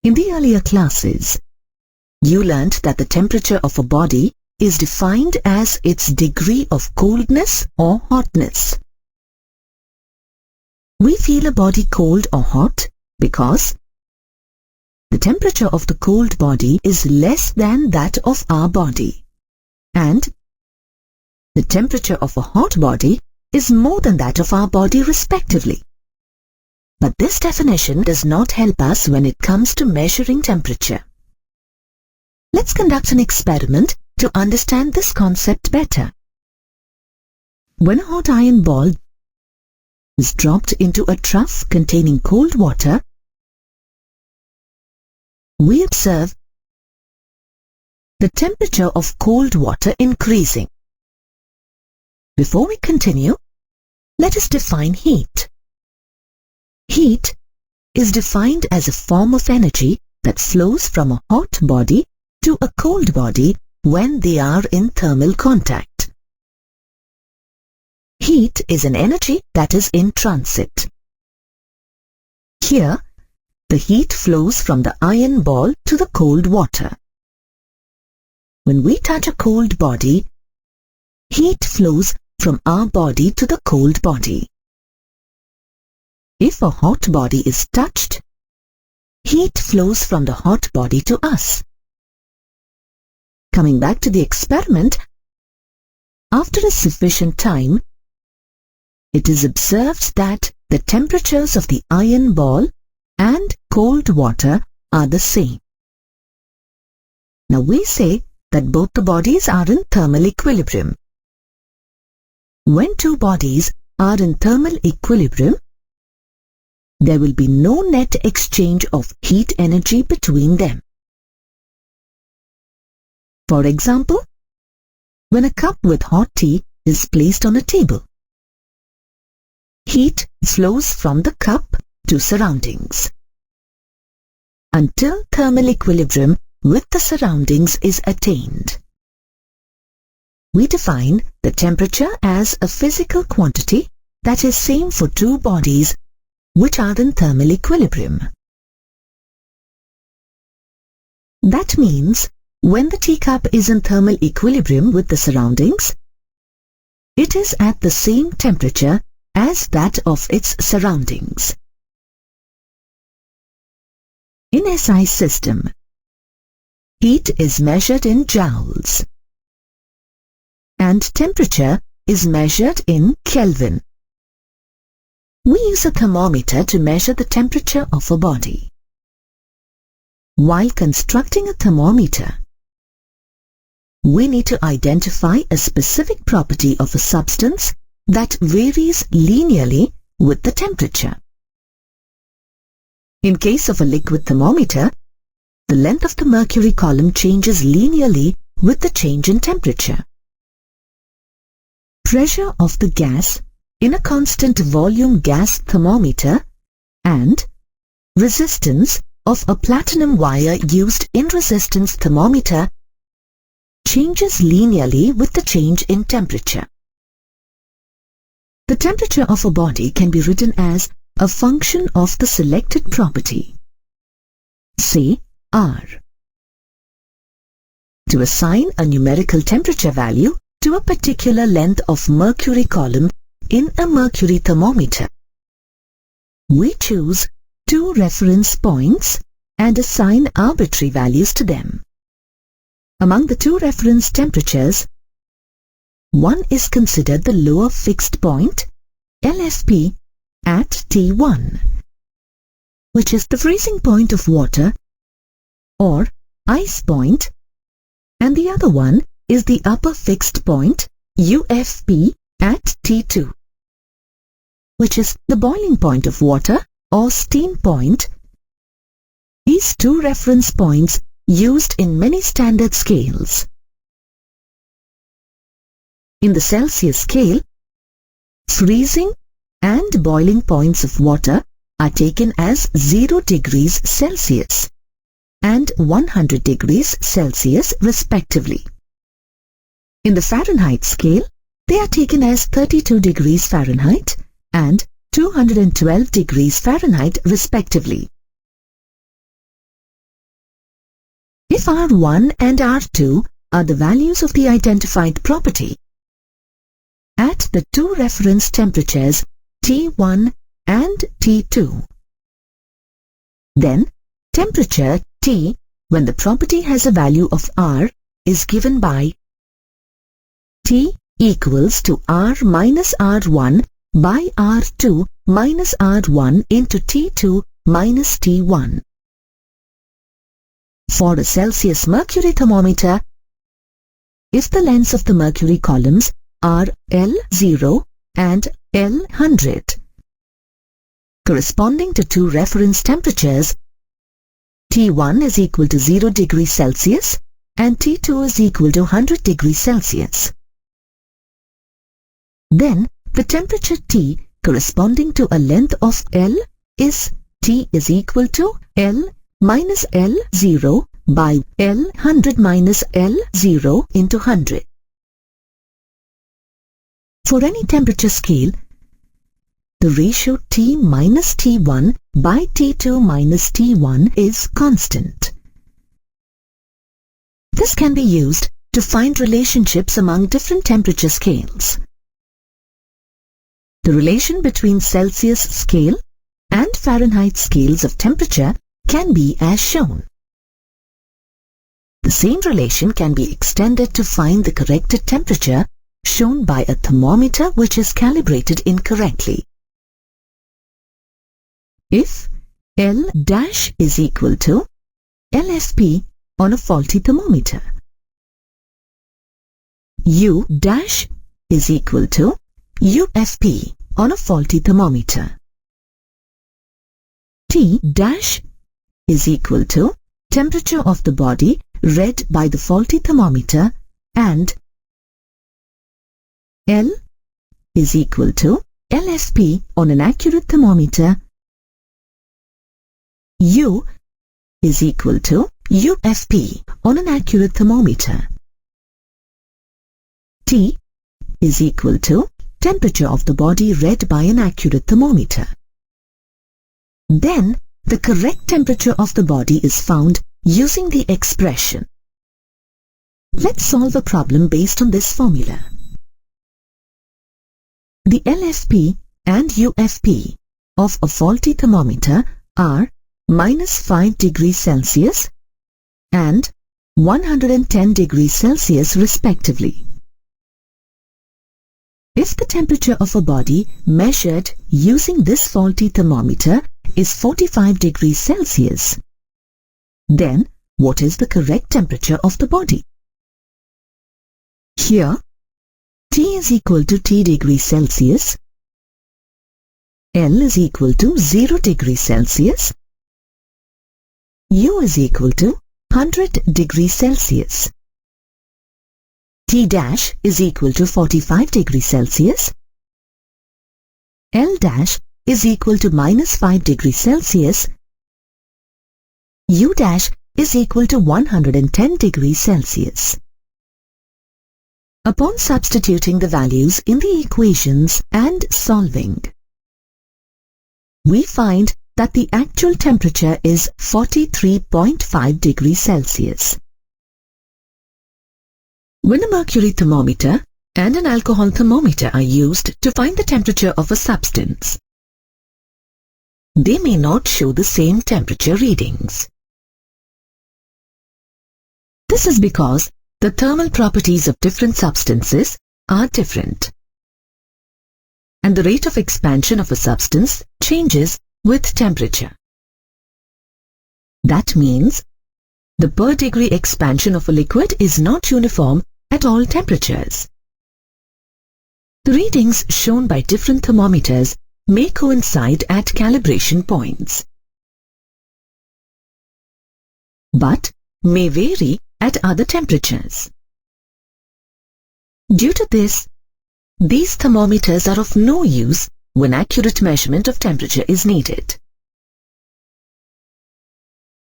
In the earlier classes, you learnt that the temperature of a body is defined as its degree of coldness or hotness. We feel a body cold or hot because the temperature of the cold body is less than that of our body, and the temperature of a hot body is more than that of our body respectively. But this definition does not help us when it comes to measuring temperature. Let's conduct an experiment to understand this concept better. When a hot iron ball is dropped into a trough containing cold water, we observe the temperature of cold water increasing. Before we continue, let us define heat. Heat is defined as a form of energy that flows from a hot body to a cold body when they are in thermal contact. Heat is an energy that is in transit. Here, the heat flows from the iron ball to the cold water. When we touch a cold body, heat flows from our body to the cold body. If a hot body is touched, heat flows from the hot body to us. Coming back to the experiment, after a sufficient time, it is observed that the temperatures of the iron ball and cold water are the same. Now we say that both the bodies are in thermal equilibrium. When two bodies are in thermal equilibrium, there will be no net exchange of heat energy between them. For example, when a cup with hot tea is placed on a table, heat flows from the cup to surroundings until thermal equilibrium with the surroundings is attained. We define the temperature as a physical quantity that is same for two bodies which are in thermal equilibrium. That means when the teacup is in thermal equilibrium with the surroundings, it is at the same temperature as that of its surroundings. In SI system, heat is measured in joules and temperature is measured in Kelvin. We use a thermometer to measure the temperature of a body. While constructing a thermometer, we need to identify a specific property of a substance that varies linearly with the temperature. In case of a liquid thermometer, the length of the mercury column changes linearly with the change in temperature. Pressure of the gas in a constant volume gas thermometer and resistance of a platinum wire used in resistance thermometer changes linearly with the change in temperature. The temperature of a body can be written as a function of the selected property, say R. To assign a numerical temperature value to a particular length of mercury column in a mercury thermometer, we choose two reference points and assign arbitrary values to them. Among the two reference temperatures, one is considered the lower fixed point, LFP, at T1, which is the freezing point of water or ice point, and the other one is the upper fixed point, UFP, at T2, which is the boiling point of water or steam point. These two reference points used in many standard scales. In the Celsius scale, freezing and boiling points of water are taken as 0 degrees Celsius and 100 degrees Celsius respectively. In the Fahrenheit scale, they are taken as 32 degrees Fahrenheit and 212 degrees Fahrenheit respectively. If R1 and R2 are the values of the identified property at the two reference temperatures T1 and T2, then temperature T when the property has a value of R is given by T equals to R minus R1 by R2 minus R1 into T2 minus T1. For a Celsius mercury thermometer, if the lengths of the mercury columns are L0 and L100, corresponding to two reference temperatures, T1 is equal to 0 degrees Celsius and T2 is equal to 100 degrees Celsius. Then the temperature T corresponding to a length of L is T is equal to L minus L0 by L100 minus L0 into 100. For any temperature scale, the ratio T minus T1 by T2 minus T1 is constant. This can be used to find relationships among different temperature scales. The relation between Celsius scale and Fahrenheit scales of temperature can be as shown. The same relation can be extended to find the corrected temperature shown by a thermometer which is calibrated incorrectly. If L dash is equal to LFP on a faulty thermometer, U dash is equal to UFP on a faulty thermometer, T dash is equal to temperature of the body read by the faulty thermometer, and L is equal to LFP on an accurate thermometer, U is equal to UFP on an accurate thermometer, T is equal to temperature of the body read by an accurate thermometer. Then the correct temperature of the body is found using the expression. Let's solve a problem based on this formula. The LFP and UFP of a faulty thermometer are minus 5 degrees Celsius and 110 degrees Celsius respectively. If the temperature of a body measured using this faulty thermometer is 45 degrees Celsius, then what is the correct temperature of the body? Here, T is equal to T degrees Celsius, L is equal to 0 degrees Celsius, U is equal to 100 degrees Celsius, T dash is equal to 45 degrees Celsius, L dash is equal to minus 5 degrees Celsius, U dash is equal to 110 degrees Celsius. Upon substituting the values in the equations and solving, we find that the actual temperature is 43.5 degrees Celsius. When a mercury thermometer and an alcohol thermometer are used to find the temperature of a substance, they may not show the same temperature readings. This is because the thermal properties of different substances are different, and the rate of expansion of a substance changes with temperature. That means the per degree expansion of a liquid is not uniform at all temperatures. The readings shown by different thermometers may coincide at calibration points, but may vary at other temperatures. Due to this, these thermometers are of no use when accurate measurement of temperature is needed.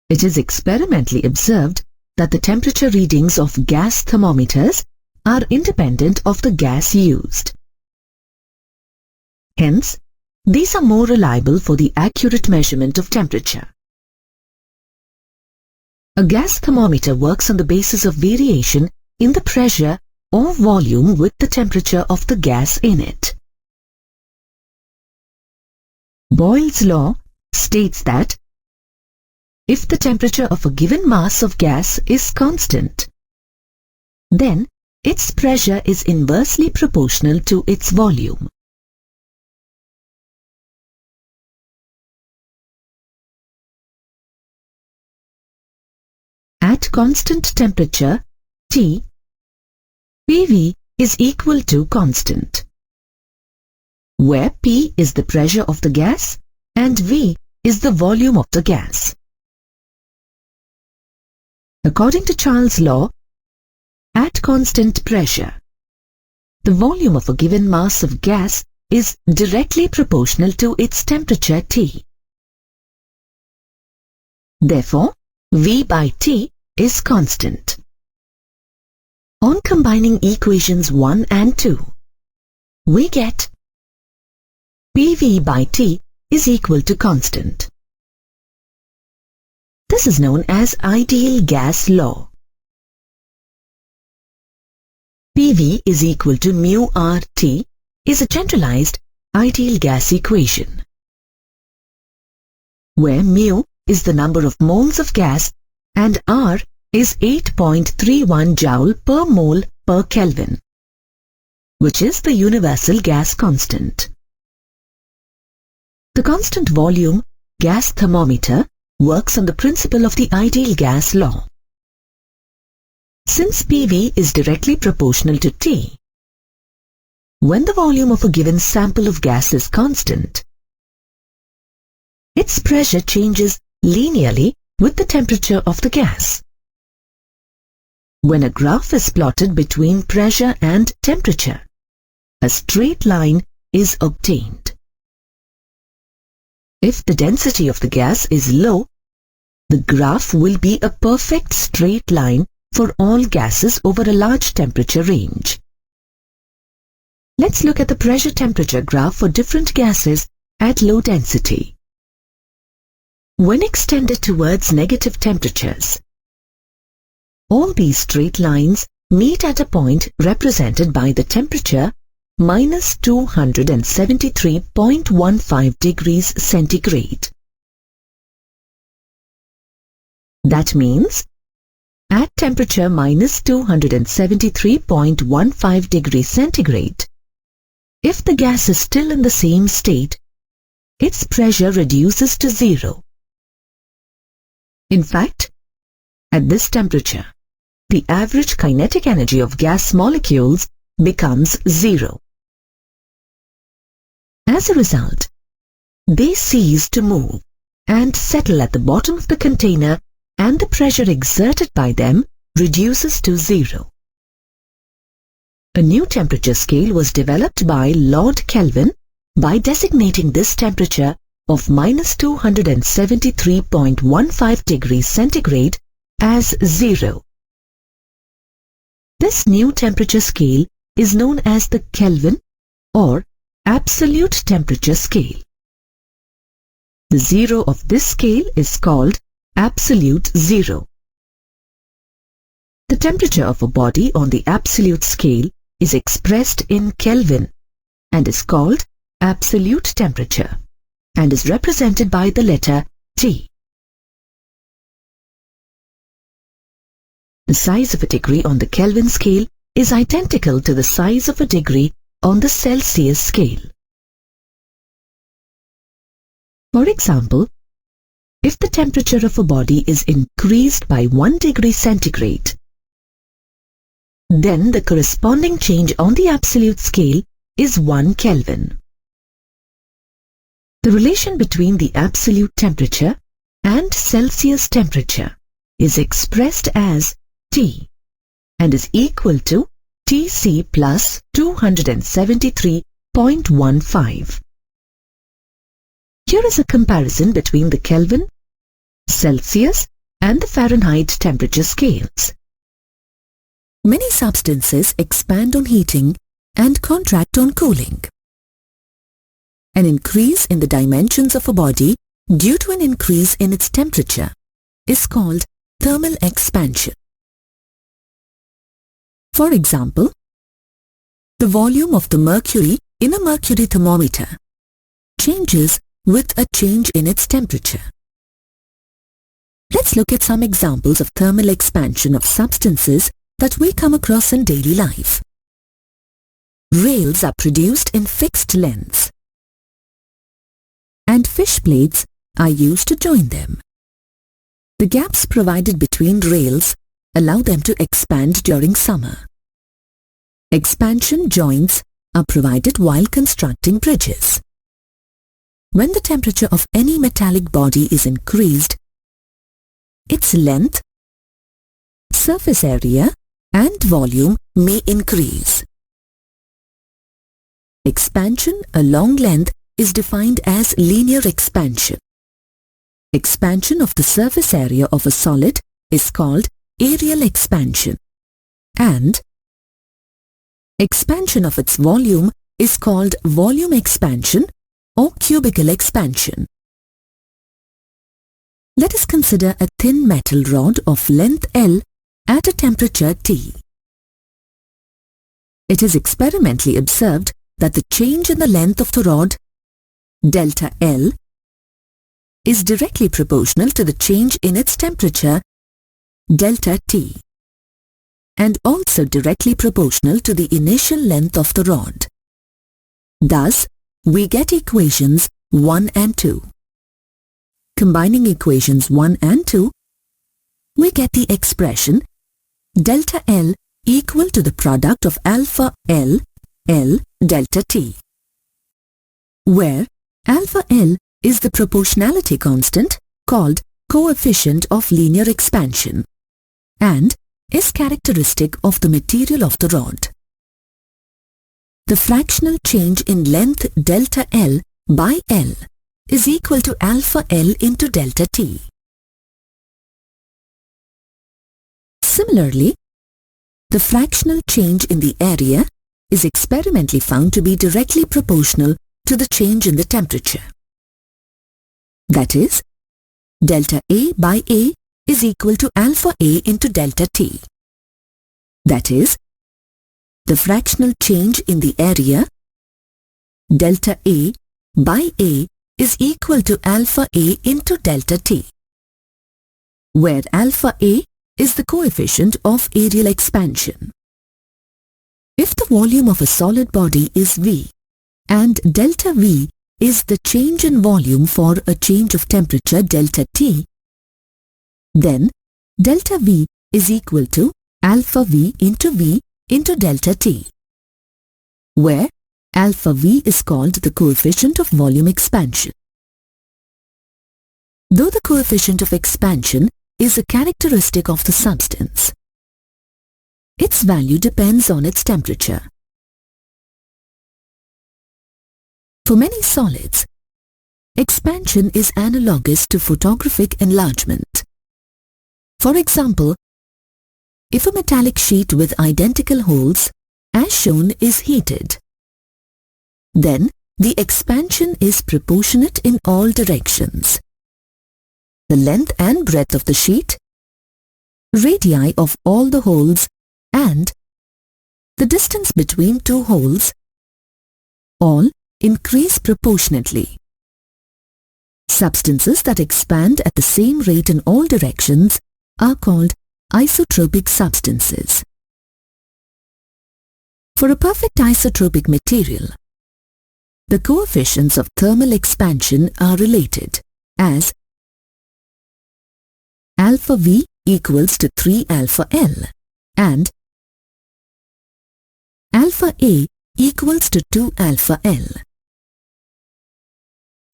It is experimentally observed that the temperature readings of gas thermometers are independent of the gas used. Hence, these are more reliable for the accurate measurement of temperature. A gas thermometer works on the basis of variation in the pressure or volume with the temperature of the gas in it. Boyle's law states that if the temperature of a given mass of gas is constant, then its pressure is inversely proportional to its volume. At constant temperature T, PV is equal to constant, where P is the pressure of the gas and V is the volume of the gas. According to Charles' law, at constant pressure, the volume of a given mass of gas is directly proportional to its temperature T. Therefore, V by T is constant. On combining equations 1 and 2, we get PV by T is equal to constant. This is known as ideal gas law. PV is equal to mu RT is a generalized ideal gas equation, where mu is the number of moles of gas and R is 8.31 joule per mole per Kelvin, which is the universal gas constant. The constant volume gas thermometer works on the principle of the ideal gas law. Since PV is directly proportional to T, when the volume of a given sample of gas is constant, its pressure changes linearly with the temperature of the gas. When a graph is plotted between pressure and temperature, a straight line is obtained. If the density of the gas is low, the graph will be a perfect straight line for all gases over a large temperature range. Let's look at the pressure-temperature graph for different gases at low density. When extended towards negative temperatures, all these straight lines meet at a point represented by the temperature minus 273.15 degrees centigrade. That means, at temperature minus 273.15 degrees centigrade, if the gas is still in the same state, its pressure reduces to zero. In fact, at this temperature, the average kinetic energy of gas molecules becomes zero. As a result, they cease to move and settle at the bottom of the container, and the pressure exerted by them reduces to zero. A new temperature scale was developed by Lord Kelvin by designating this temperature of minus 273.15 degrees centigrade as zero. This new temperature scale is known as the Kelvin or absolute temperature scale. The zero of this scale is called absolute zero. The temperature of a body on the absolute scale is expressed in Kelvin and is called absolute temperature and is represented by the letter T. The size of a degree on the Kelvin scale is identical to the size of a degree on the Celsius scale. For example, if the temperature of a body is increased by 1 degree centigrade, then the corresponding change on the absolute scale is 1 Kelvin. The relation between the absolute temperature and Celsius temperature is expressed as T and is equal to Tc plus 273.15. Here is a comparison between the Kelvin, Celsius and the Fahrenheit temperature scales. Many substances expand on heating and contract on cooling. An increase in the dimensions of a body due to an increase in its temperature is called thermal expansion. For example, the volume of the mercury in a mercury thermometer changes with a change in its temperature. Let's look at some examples of thermal expansion of substances that we come across in daily life. Rails are produced in fixed lengths, and fish plates are used to join them. The gaps provided between rails allow them to expand during summer. Expansion joints are provided while constructing bridges. When the temperature of any metallic body is increased, its length, surface area, and volume may increase. Expansion along length is defined as linear expansion. Expansion of the surface area of a solid is called areal expansion, and expansion of its volume is called volume expansion or cubical expansion. Let us consider a thin metal rod of length L at a temperature T. It is experimentally observed that the change in the length of the rod, delta L, is directly proportional to the change in its temperature, delta T, and also directly proportional to the initial length of the rod. Thus, we get equations 1 and 2. Combining equations 1 and 2, we get the expression delta L equal to the product of alpha L, L delta T, where alpha L is the proportionality constant called coefficient of linear expansion and is characteristic of the material of the rod. The fractional change in length delta L by L is equal to alpha L into delta T. Similarly, the fractional change in the area is experimentally found to be directly proportional to the change in the temperature. That is, delta A by A is equal to alpha A into delta T. That is, the fractional change in the area, delta A by A, is equal to alpha A into delta T, where alpha A is the coefficient of areal expansion. If the volume of a solid body is V and delta V is the change in volume for a change of temperature delta T, then delta V is equal to alpha V into delta T, where alpha V is called the coefficient of volume expansion. Though the coefficient of expansion is a characteristic of the substance, its value depends on its temperature. For many solids, expansion is analogous to photographic enlargement. For example, if a metallic sheet with identical holes, as shown, is heated, then the expansion is proportionate in all directions. The length and breadth of the sheet, radii of all the holes, and the distance between two holes all increase proportionately. Substances that expand at the same rate in all directions are called isotropic substances. For a perfect isotropic material, the coefficients of thermal expansion are related as alpha V equals to 3 alpha L and alpha A equals to 2 alpha L.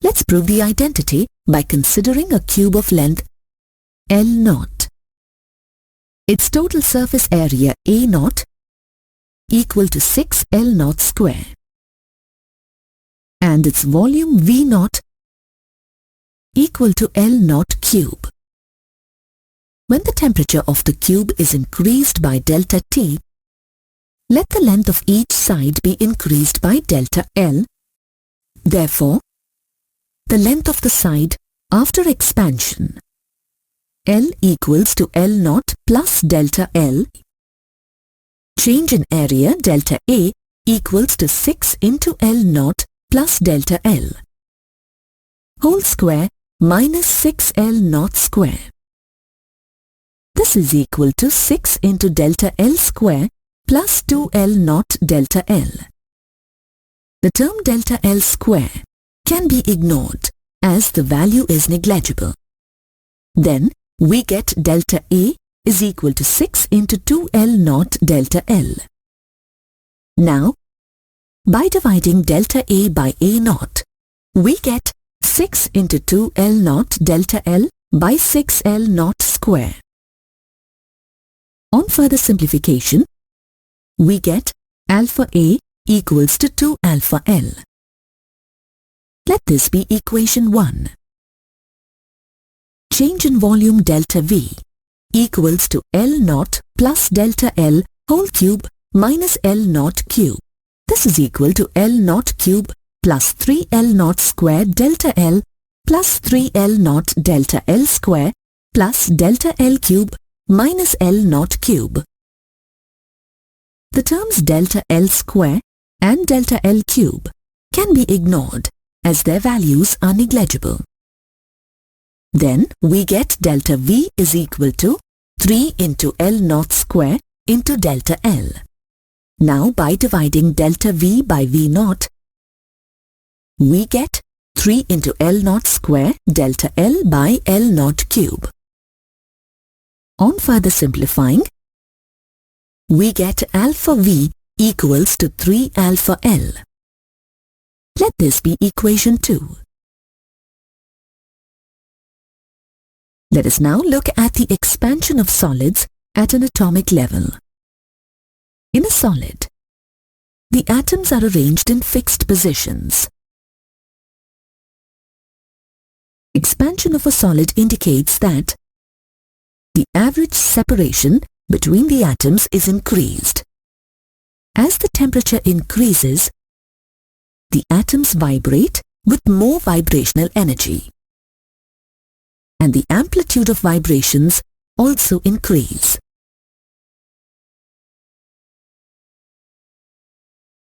Let's prove the identity by considering a cube of length L naught. Its total surface area A naught equal to 6 L naught square and its volume V naught equal to L naught cube. When the temperature of the cube is increased by delta T, let the length of each side be increased by delta L. Therefore, the length of the side after expansion L equals to L naught plus delta L. Change in area delta A equals to 6 into L naught plus delta L whole square minus 6L naught square. This is equal to 6 into delta L square plus 2L naught delta L. The term delta L square can be ignored as the value is negligible. Then we get delta A is equal to 6 into 2L naught delta L. Now, by dividing delta A by A naught, we get 6 into 2L naught delta L by 6L naught square. On further simplification, we get alpha A equals to 2 alpha L. Let this be equation 1. Change in volume delta V equals to L naught plus delta L whole cube minus L naught cube. This is equal to L naught cube plus 3L naught square delta L plus 3L naught delta L square plus delta L cube minus L naught cube. The terms delta L square and delta L cube can be ignored as their values are negligible. Then we get delta V is equal to 3 into L naught square into delta L. Now by dividing delta V by V naught, we get 3 into L naught square delta L by L naught cube. On further simplifying, we get alpha V equals to 3 alpha L. Let this be equation 2. Let us now look at the expansion of solids at an atomic level. In a solid, the atoms are arranged in fixed positions. Expansion of a solid indicates that the average separation between the atoms is increased. As the temperature increases, the atoms vibrate with more vibrational energy, and the amplitude of vibrations also increase.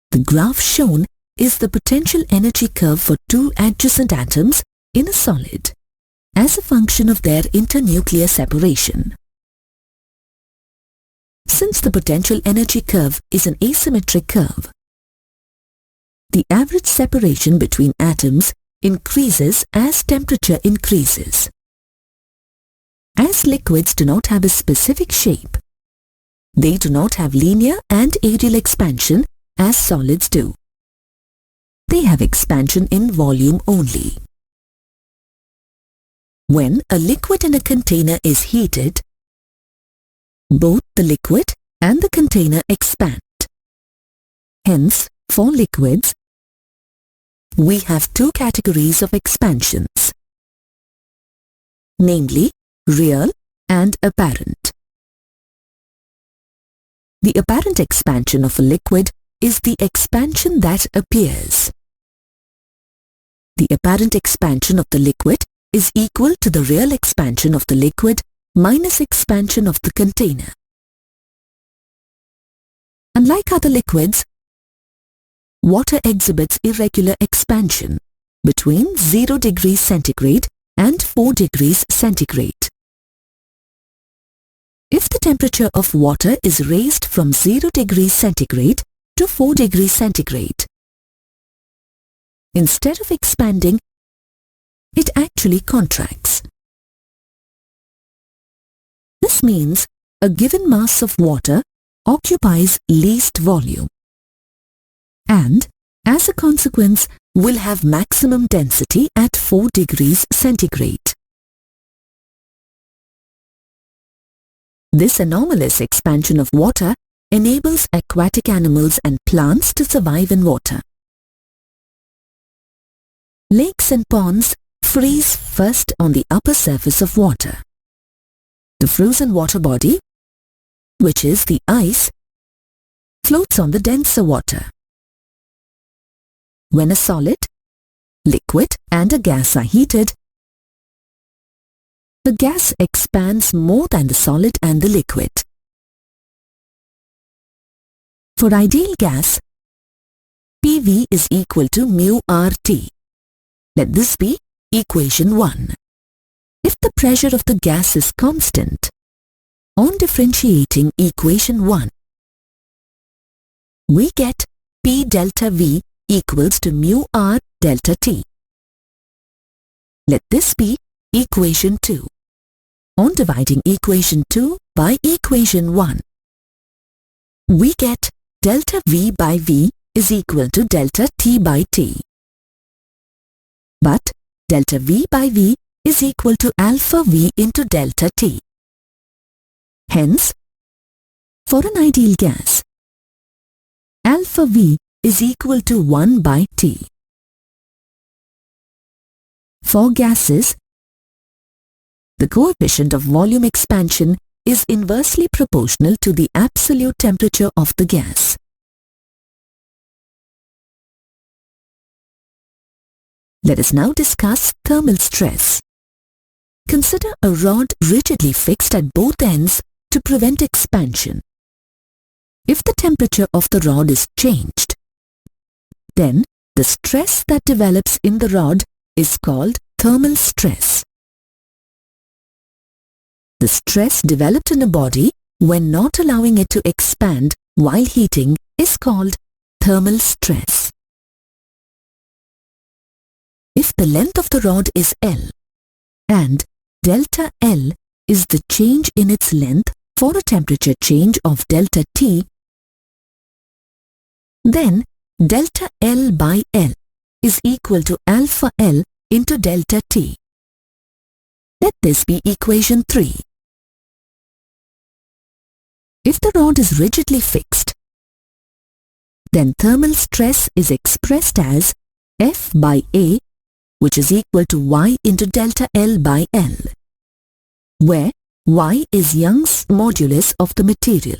The graph shown is the potential energy curve for two adjacent atoms in a solid as a function of their internuclear separation. Since the potential energy curve is an asymmetric curve, the average separation between atoms increases as temperature increases. As liquids do not have a specific shape, they do not have linear and aerial expansion as solids do. They have expansion in volume only. When a liquid in a container is heated, both the liquid and the container expand. Hence, for liquids, we have two categories of expansions, namely real and apparent. The apparent expansion of a liquid is the expansion that appears. The apparent expansion of the liquid is equal to the real expansion of the liquid minus expansion of the container. Unlike other liquids, water exhibits irregular expansion between 0 degrees centigrade and 4 degrees centigrade. If the temperature of water is raised from 0 degrees centigrade to 4 degrees centigrade, instead of expanding, it actually contracts. This means a given mass of water occupies least volume and, as a consequence, will have maximum density at 4 degrees centigrade. This anomalous expansion of water enables aquatic animals and plants to survive in water. Lakes and ponds freeze first on the upper surface of water. The frozen water body, which is the ice, floats on the denser water. When a solid, liquid and a gas are heated, the gas expands more than the solid and the liquid. For ideal gas, PV is equal to mu RT. Let this be equation 1. If the pressure of the gas is constant, on differentiating equation 1, we get P delta V equals to mu R delta T. Let this be equation 2. On dividing equation 2 by equation 1, we get delta V by V is equal to delta T by T. But delta V by V is equal to alpha V into delta T. Hence, for an ideal gas, alpha V is equal to 1 by T. For gases, the coefficient of volume expansion is inversely proportional to the absolute temperature of the gas. Let us now discuss thermal stress. Consider a rod rigidly fixed at both ends to prevent expansion. If the temperature of the rod is changed, then the stress that develops in the rod is called thermal stress. The stress developed in a body when not allowing it to expand while heating is called thermal stress. If the length of the rod is L and delta L is the change in its length for a temperature change of delta T, then delta L by L is equal to alpha L into delta T. Let this be equation 3. If the rod is rigidly fixed, then thermal stress is expressed as F by A, which is equal to Y into delta L by L, where Y is Young's modulus of the material.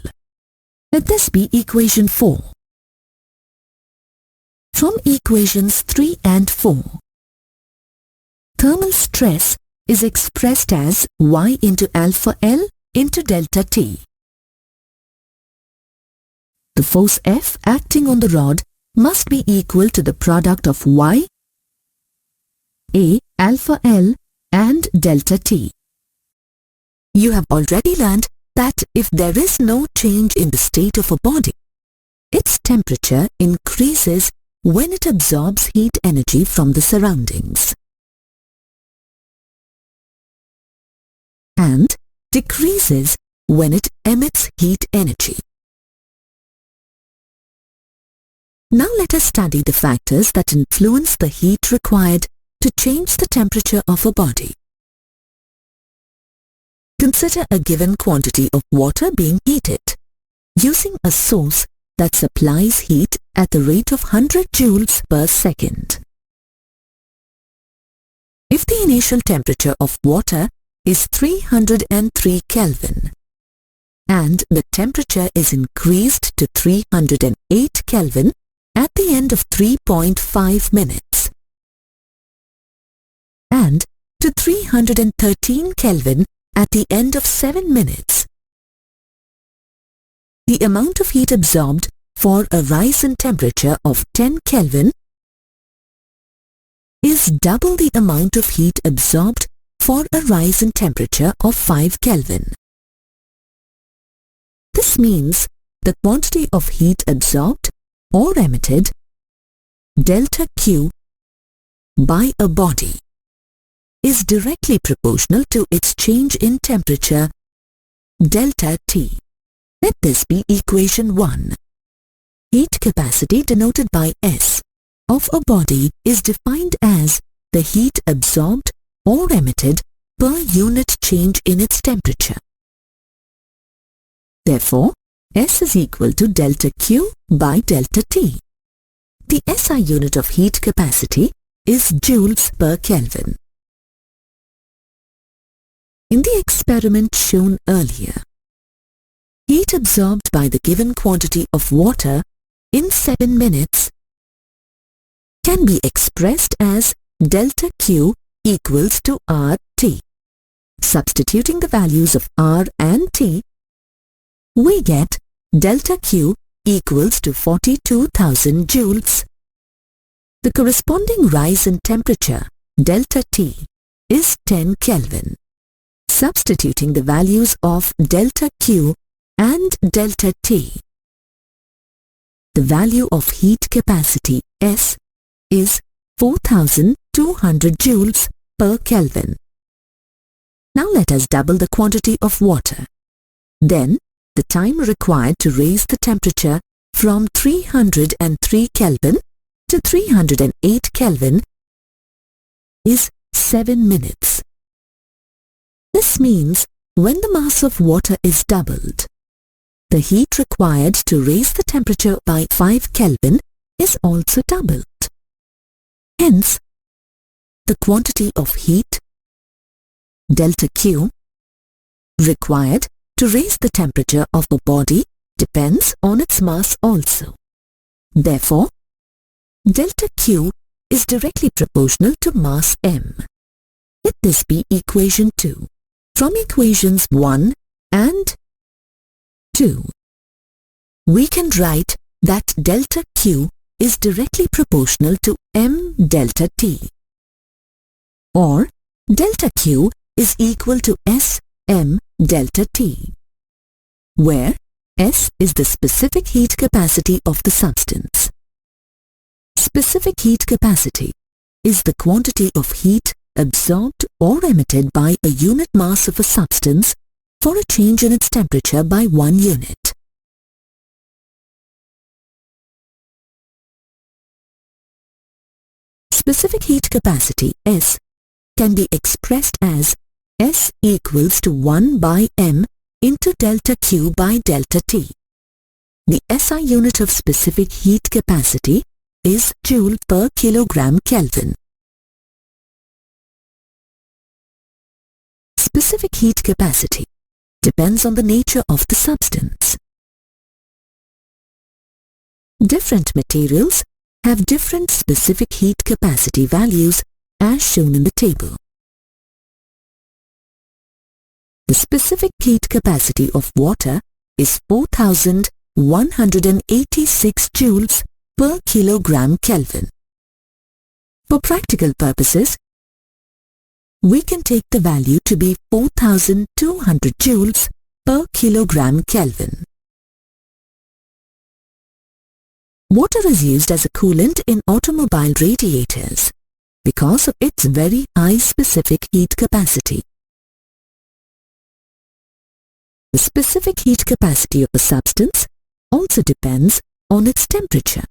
Let this be equation 4. From equations 3 and 4, thermal stress is expressed as Y into alpha L into delta T. The force F acting on the rod must be equal to the product of Y, A, alpha L and delta T. You have already learned that if there is no change in the state of a body, its temperature increases when it absorbs heat energy from the surroundings and decreases when it emits heat energy. Now let us study the factors that influence the heat required to change the temperature of a body. Consider a given quantity of water being heated using a source that supplies heat at the rate of 100 joules per second. If the initial temperature of water is 303 Kelvin and the temperature is increased to 308 Kelvin at the end of 3.5 minutes and to 313 Kelvin at the end of 7 minutes, the amount of heat absorbed for a rise in temperature of 10 Kelvin is double the amount of heat absorbed for a rise in temperature of 5 Kelvin. This means the quantity of heat absorbed or emitted, delta Q, by a body is directly proportional to its change in temperature, delta T. Let this be equation 1. Heat capacity denoted by S of a body is defined as the heat absorbed or emitted per unit change in its temperature. Therefore, S is equal to delta Q by delta T. The SI unit of heat capacity is joules per Kelvin. In the experiment shown earlier, heat absorbed by the given quantity of water in 7 minutes can be expressed as delta Q equals to RT. Substituting the values of R and T, we get delta Q equals to 42,000 joules. The corresponding rise in temperature, delta T, is 10 Kelvin. Substituting the values of delta Q and delta T, the value of heat capacity S is 4,200 joules per Kelvin. Now let us double the quantity of water. Then the time required to raise the temperature from 303 Kelvin to 308 Kelvin is 7 minutes. This means when the mass of water is doubled, the heat required to raise the temperature by 5 Kelvin is also doubled. Hence, the quantity of heat, delta Q, required to raise the temperature of a body depends on its mass also. Therefore, delta Q is directly proportional to mass m. Let this be equation 2. From equations 1 and 2, we can write that delta Q is directly proportional to m delta T, or delta Q is equal to S m delta T, where S is the specific heat capacity of the substance. Specific heat capacity is the quantity of heat absorbed or emitted by a unit mass of a substance for a change in its temperature by 1 unit. Specific heat capacity S can be expressed as S equals to 1 by m into delta Q by delta T. The SI unit of specific heat capacity is joule per kilogram Kelvin. Specific heat capacity depends on the nature of the substance. Different materials have different specific heat capacity values as shown in the table. The specific heat capacity of water is 4,186 joules per kilogram Kelvin. For practical purposes, we can take the value to be 4,200 joules per kilogram Kelvin. Water is used as a coolant in automobile radiators because of its very high specific heat capacity. The specific heat capacity of a substance also depends on its temperature.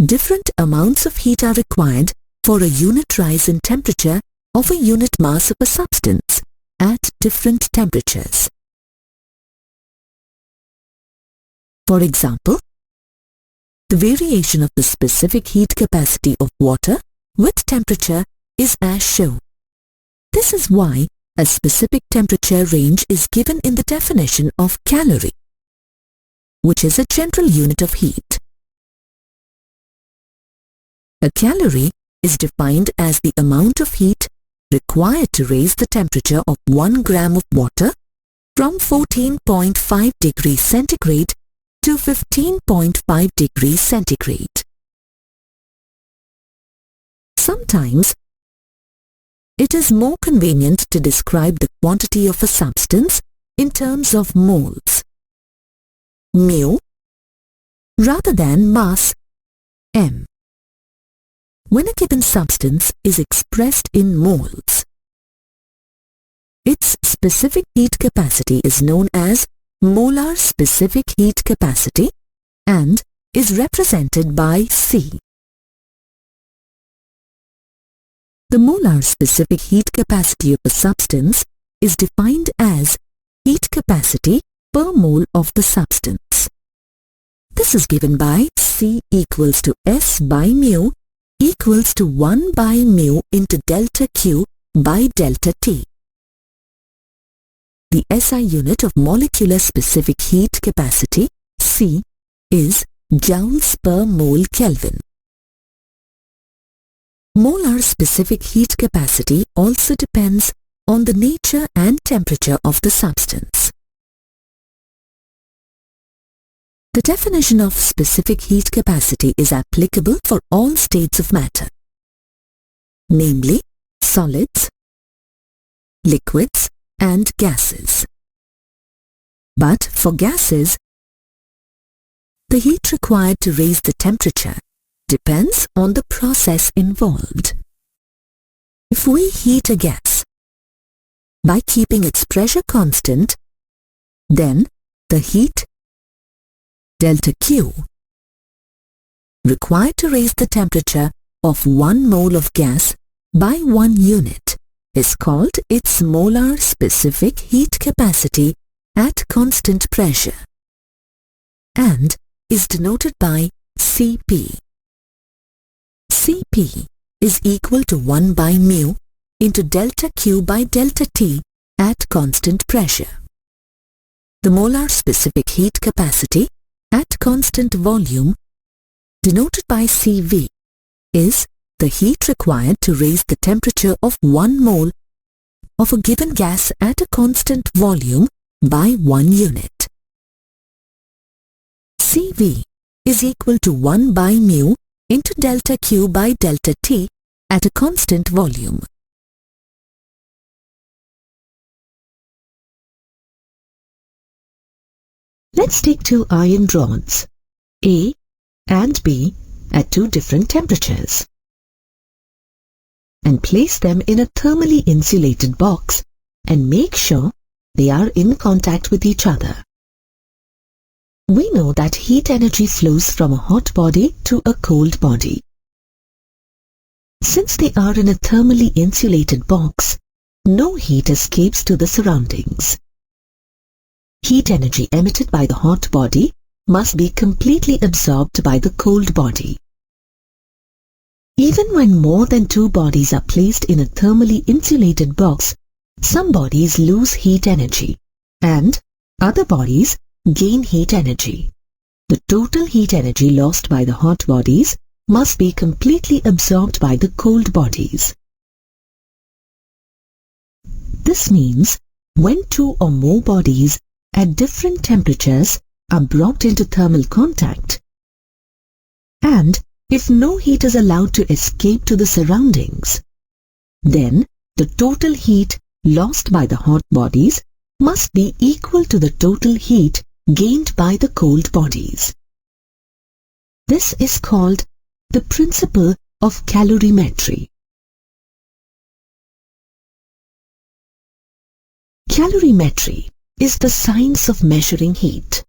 Different amounts of heat are required for a unit rise in temperature of a unit mass of a substance at different temperatures. For example, the variation of the specific heat capacity of water with temperature is as shown. This is why a specific temperature range is given in the definition of calorie, which is a general unit of heat. A calorie is defined as the amount of heat required to raise the temperature of 1 gram of water from 14.5 degrees centigrade to 15.5 degrees centigrade. Sometimes, it is more convenient to describe the quantity of a substance in terms of moles, mu, rather than mass, m, when a given substance is expressed in moles. Its specific heat capacity is known as molar specific heat capacity and is represented by C. The molar specific heat capacity of a substance is defined as heat capacity per mole of the substance. This is given by C equals to S by mu equals to 1 by mu into delta Q by delta T. The SI unit of molecular specific heat capacity, C, is joules per mole Kelvin. Molar specific heat capacity also depends on the nature and temperature of the substance. The definition of specific heat capacity is applicable for all states of matter, namely solids, liquids, and gases. But for gases, the heat required to raise the temperature depends on the process involved. If we heat a gas by keeping its pressure constant, then the heat delta Q required to raise the temperature of 1 mole of gas by 1 unit is called its molar specific heat capacity at constant pressure and is denoted by Cp. Cp is equal to 1 by mu into delta Q by delta T at constant pressure. The molar specific heat capacity at constant volume, denoted by Cv, is the heat required to raise the temperature of 1 mole of a given gas at a constant volume by 1 unit. Cv is equal to 1 by mu into delta Q by delta T at a constant volume. Let's take 2 iron rods, A and B, at 2 different temperatures and place them in a thermally insulated box and make sure they are in contact with each other. We know that heat energy flows from a hot body to a cold body. Since they are in a thermally insulated box, no heat escapes to the surroundings. Heat energy emitted by the hot body must be completely absorbed by the cold body. Even when more than 2 bodies are placed in a thermally insulated box, some bodies lose heat energy and other bodies gain heat energy. The total heat energy lost by the hot bodies must be completely absorbed by the cold bodies. This means when 2 or more bodies at different temperatures are brought into thermal contact, and if no heat is allowed to escape to the surroundings, then the total heat lost by the hot bodies must be equal to the total heat gained by the cold bodies. This is called the principle of calorimetry. Calorimetry is the science of measuring heat.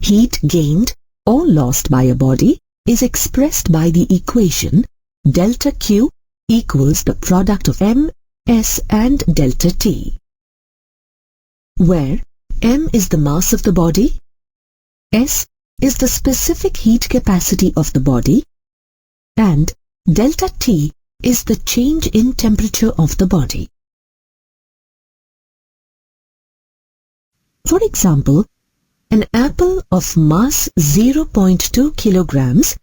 Heat gained or lost by a body is expressed by the equation delta Q equals the product of M, S and delta T, where M is the mass of the body, S is the specific heat capacity of the body, and delta T is the change in temperature of the body. For example, an apple of mass 0.2 kilograms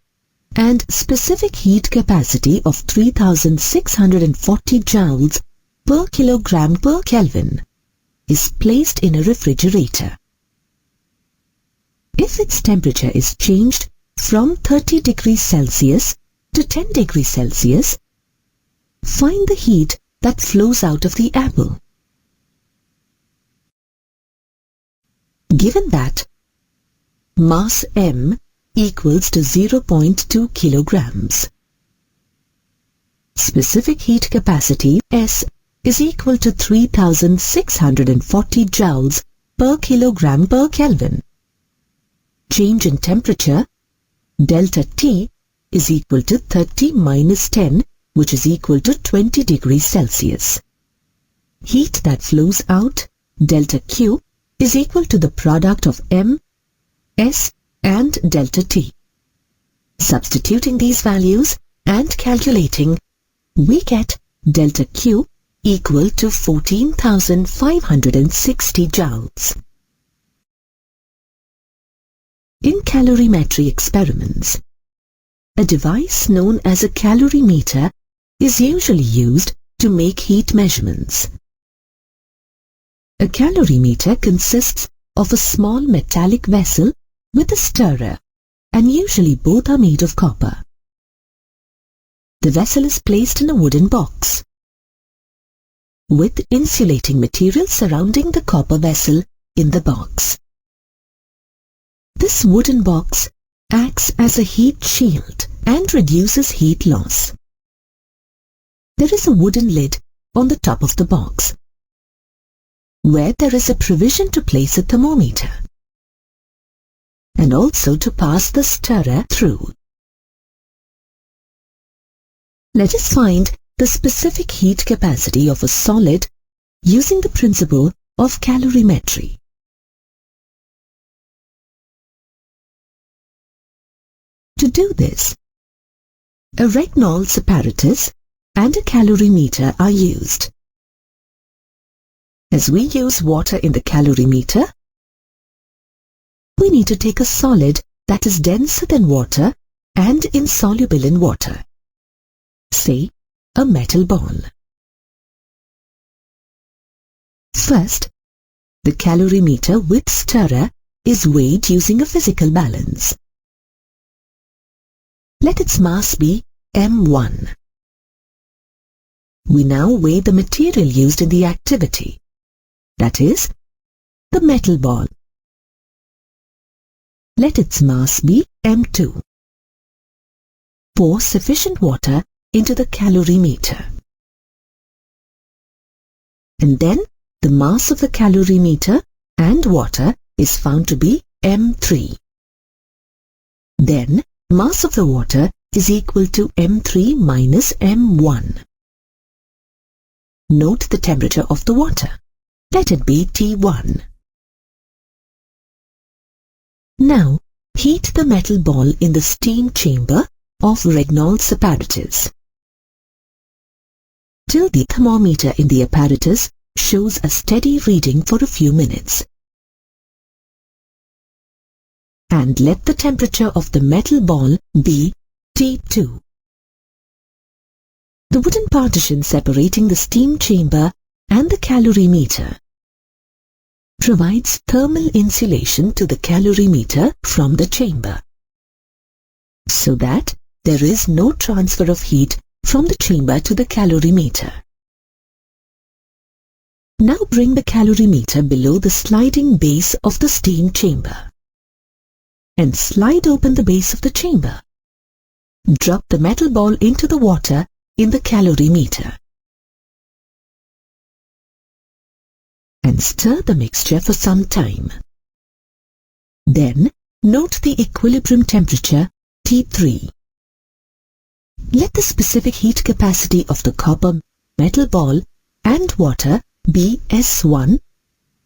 and specific heat capacity of 3640 joules per kilogram per Kelvin is placed in a refrigerator. If its temperature is changed from 30 degrees Celsius to 10 degrees Celsius, find the heat that flows out of the apple. Given that mass M equals to 0.2 kilograms, specific heat capacity S is equal to 3640 joules per kilogram per Kelvin. Change in temperature delta T is equal to 30 minus 10, which is equal to 20 degrees Celsius. Heat that flows out delta Q is equal to the product of M, S and delta T. Substituting these values and calculating, we get delta Q equal to 14,560 joules. In calorimetry experiments, a device known as a calorimeter is usually used to make heat measurements. A calorimeter consists of a small metallic vessel with a stirrer, and usually both are made of copper. The vessel is placed in a wooden box with insulating material surrounding the copper vessel in the box. This wooden box acts as a heat shield and reduces heat loss. There is a wooden lid on the top of the box, where there is a provision to place a thermometer and also to pass the stirrer through. Let us find the specific heat capacity of a solid using the principle of calorimetry. To do this, a Reynolds apparatus and a calorimeter are used. As we use water in the calorimeter, we need to take a solid that is denser than water and insoluble in water, say a metal ball. First, the calorimeter with stirrer is weighed using a physical balance. Let its mass be M1. We now weigh the material used in the activity, that is, the metal ball. Let its mass be M2. Pour sufficient water into the calorimeter. And then the mass of the calorimeter and water is found to be M3. Then mass of the water is equal to M3 minus M1. Note the temperature of the water. Let it be T1. Now, heat the metal ball in the steam chamber of Reynolds apparatus till the thermometer in the apparatus shows a steady reading for a few minutes. And let the temperature of the metal ball be T2. The wooden partition separating the steam chamber and the calorimeter provides thermal insulation to the calorimeter from the chamber, so that there is no transfer of heat from the chamber to the calorimeter. Now bring the calorimeter below the sliding base of the steam chamber and slide open the base of the chamber. Drop the metal ball into the water in the calorimeter and stir the mixture for some time. Then note the equilibrium temperature T3. Let the specific heat capacity of the copper metal ball and water be S1,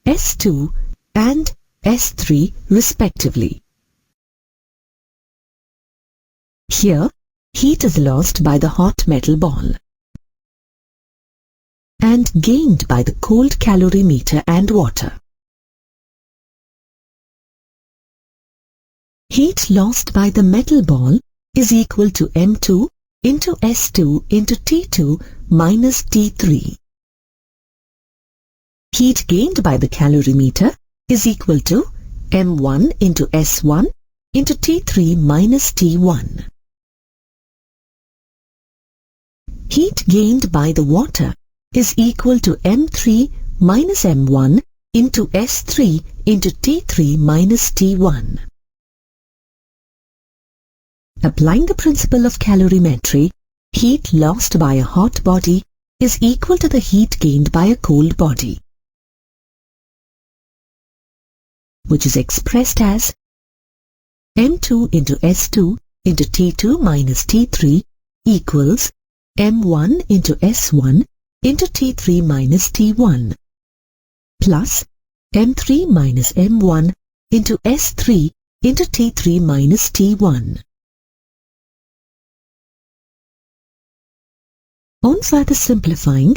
S2 and S3 respectively. Here, heat is lost by the hot metal ball and gained by the cold calorimeter and water. Heat lost by the metal ball is equal to M2 into S2 into T2 minus T3. Heat gained by the calorimeter is equal to M1 into S1 into T3 minus T1. Heat gained by the water is equal to M3 minus M1 into S3 into T3 minus T1. Applying the principle of calorimetry, heat lost by a hot body is equal to the heat gained by a cold body, which is expressed as M2 into S2 into T2 minus T3 equals M1 into S1 into T3 minus T1 plus M3 minus M1 into S3 into T3 minus T1. On further simplifying,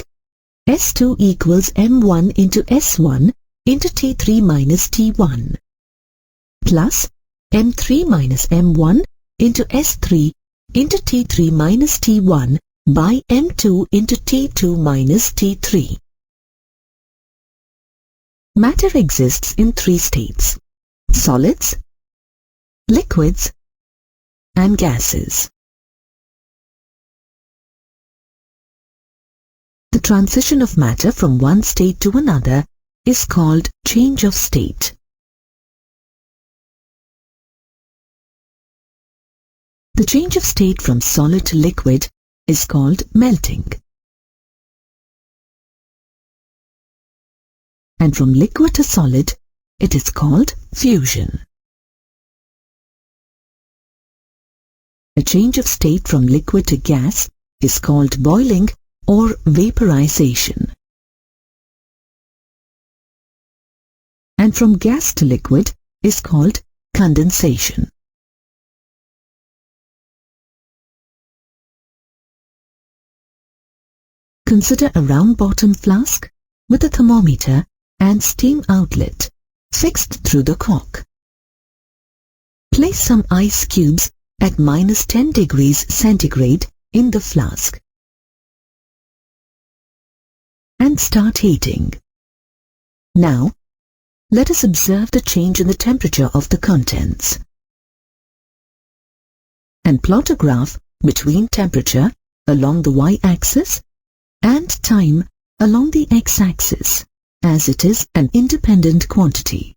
S2 equals M1 into S1 into T3 minus T1 plus M3 minus M1 into S3 into T3 minus T1 by M2 into T2 minus T3. Matter exists in three states: solids, liquids, and gases. The transition of matter from one state to another is called change of state. The change of state from solid to liquid is called melting. And from liquid to solid, it is called fusion. A change of state from liquid to gas is called boiling or vaporization. And from gas to liquid is called condensation. Consider a round-bottom flask with a thermometer and steam outlet fixed through the cork. Place some ice cubes at minus 10 degrees centigrade in the flask and start heating. Now, let us observe the change in the temperature of the contents and plot a graph between temperature along the y-axis and time along the x-axis, as it is an independent quantity.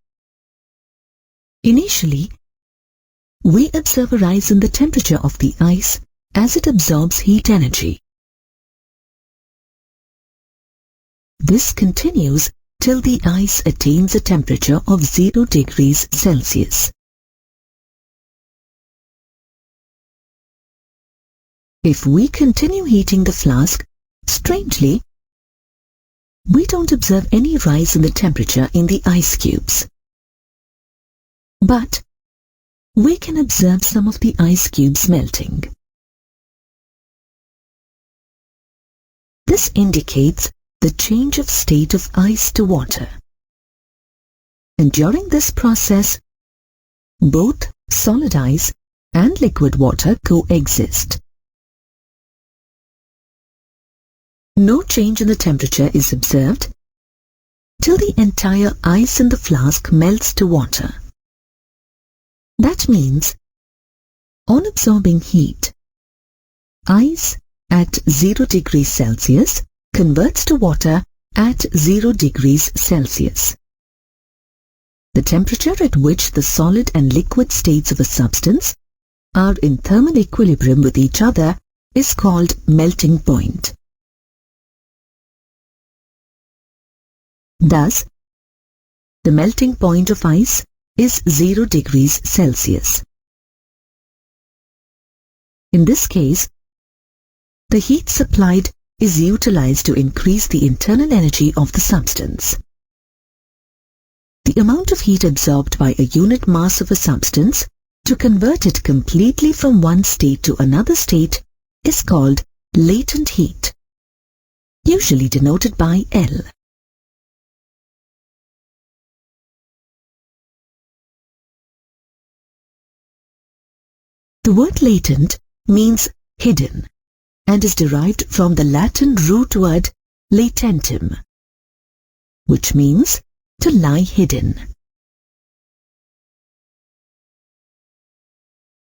Initially, we observe a rise in the temperature of the ice as it absorbs heat energy. This continues till the ice attains a temperature of 0 degrees Celsius. If we continue heating the flask, strangely, we don't observe any rise in the temperature in the ice cubes. But we can observe some of the ice cubes melting. This indicates the change of state of ice to water. And during this process, both solid ice and liquid water coexist. No change in the temperature is observed till the entire ice in the flask melts to water. That means, on absorbing heat, ice at 0 degrees Celsius converts to water at 0 degrees Celsius. The temperature at which the solid and liquid states of a substance are in thermal equilibrium with each other is called melting point. Thus, the melting point of ice is 0 degrees Celsius. In this case, the heat supplied is utilized to increase the internal energy of the substance. The amount of heat absorbed by a unit mass of a substance to convert it completely from one state to another state is called latent heat, usually denoted by L. The word latent means hidden and is derived from the Latin root word latentum, which means to lie hidden.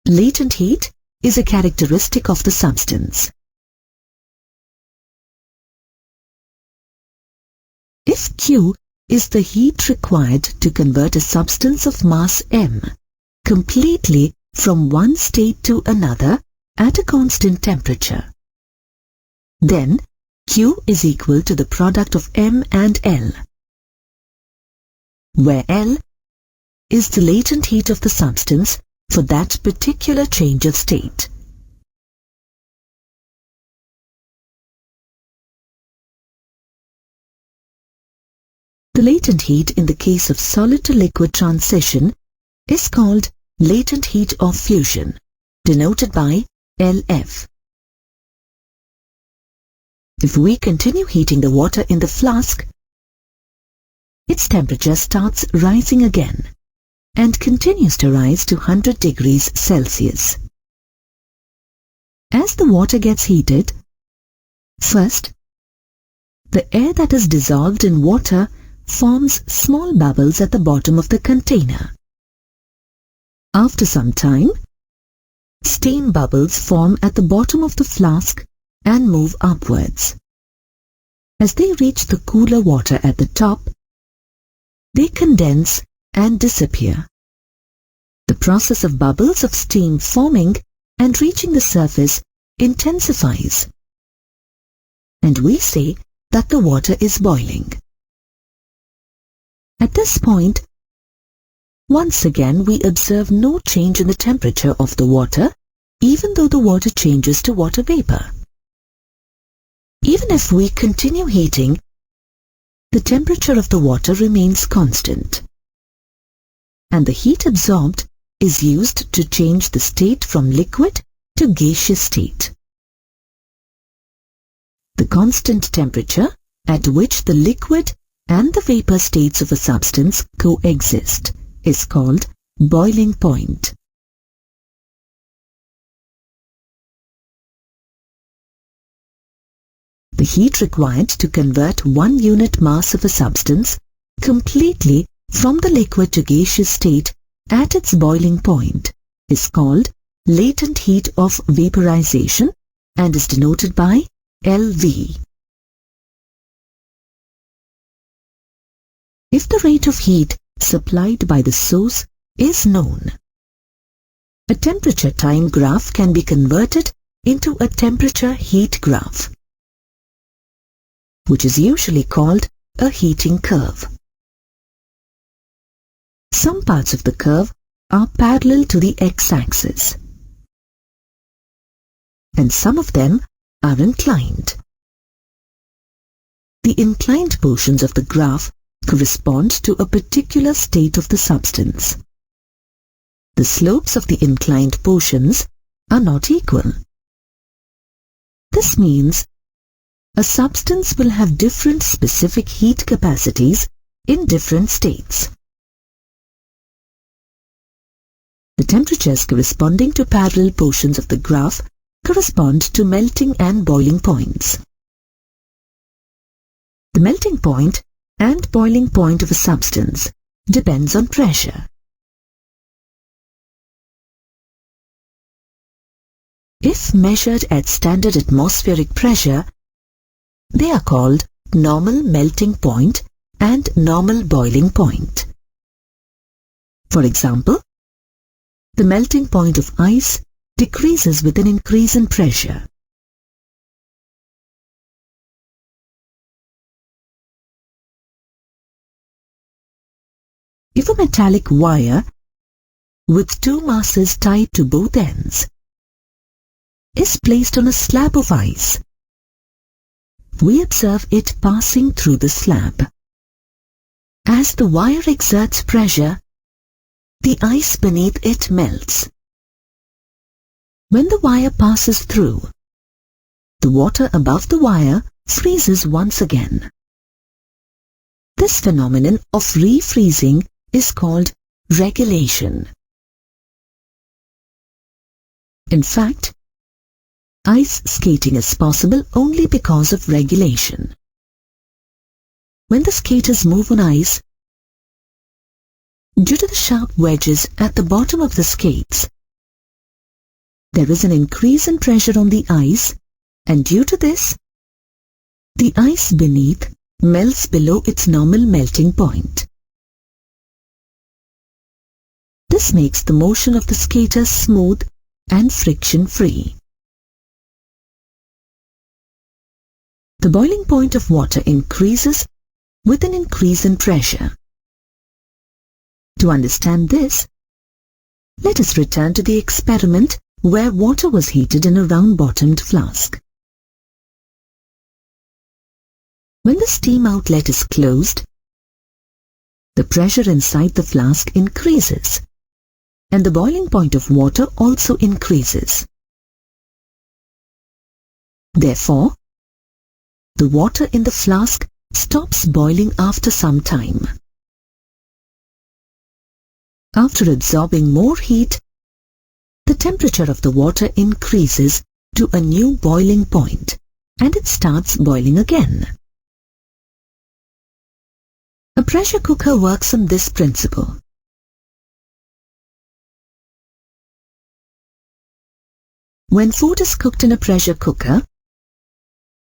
Latent heat is a characteristic of the substance. If Q is the heat required to convert a substance of mass m completely from one state to another at a constant temperature, then Q is equal to the product of M and L, where L is the latent heat of the substance for that particular change of state. The latent heat in the case of solid to liquid transition is called latent heat of fusion, denoted by LF. If we continue heating the water in the flask, its temperature starts rising again and continues to rise to 100 degrees Celsius. As the water gets heated, first, the air that is dissolved in water forms small bubbles at the bottom of the container. After some time, steam bubbles form at the bottom of the flask and move upwards. As they reach the cooler water at the top, they condense and disappear. The process of bubbles of steam forming and reaching the surface intensifies, and we say that the water is boiling. At this point, once again we observe no change in the temperature of the water, even though the water changes to water vapor. Even if we continue heating, the temperature of the water remains constant, and the heat absorbed is used to change the state from liquid to gaseous state. The constant temperature at which the liquid and the vapor states of a substance coexist is called boiling point. The heat required to convert 1 unit mass of a substance completely from the liquid to gaseous state at its boiling point is called latent heat of vaporization and is denoted by LV. If the rate of heat supplied by the source is known, a temperature time graph can be converted into a temperature heat graph, which is usually called a heating curve. Some parts of the curve are parallel to the x-axis, and some of them are inclined. The inclined portions of the graph correspond to a particular state of the substance. The slopes of the inclined portions are not equal. This means a substance will have different specific heat capacities in different states. The temperatures corresponding to parallel portions of the graph correspond to melting and boiling points. The melting point and boiling point of a substance depends on pressure. If measured at standard atmospheric pressure, they are called normal melting point and normal boiling point. For example, the melting point of ice decreases with an increase in pressure. If a metallic wire with 2 masses tied to both ends is placed on a slab of ice, we observe it passing through the slab. As the wire exerts pressure, the ice beneath it melts. When the wire passes through, the water above the wire freezes once again. This phenomenon of refreezing is called regulation. In fact, ice skating is possible only because of regulation. When the skaters move on ice, due to the sharp wedges at the bottom of the skates, there is an increase in pressure on the ice, and due to this, the ice beneath melts below its normal melting point. This makes the motion of the skaters smooth and friction-free. The boiling point of water increases with an increase in pressure. To understand this, let us return to the experiment where water was heated in a round-bottomed flask. When the steam outlet is closed, the pressure inside the flask increases, and the boiling point of water also increases. Therefore, the water in the flask stops boiling after some time. After absorbing more heat, the temperature of the water increases to a new boiling point and it starts boiling again. A pressure cooker works on this principle. When food is cooked in a pressure cooker,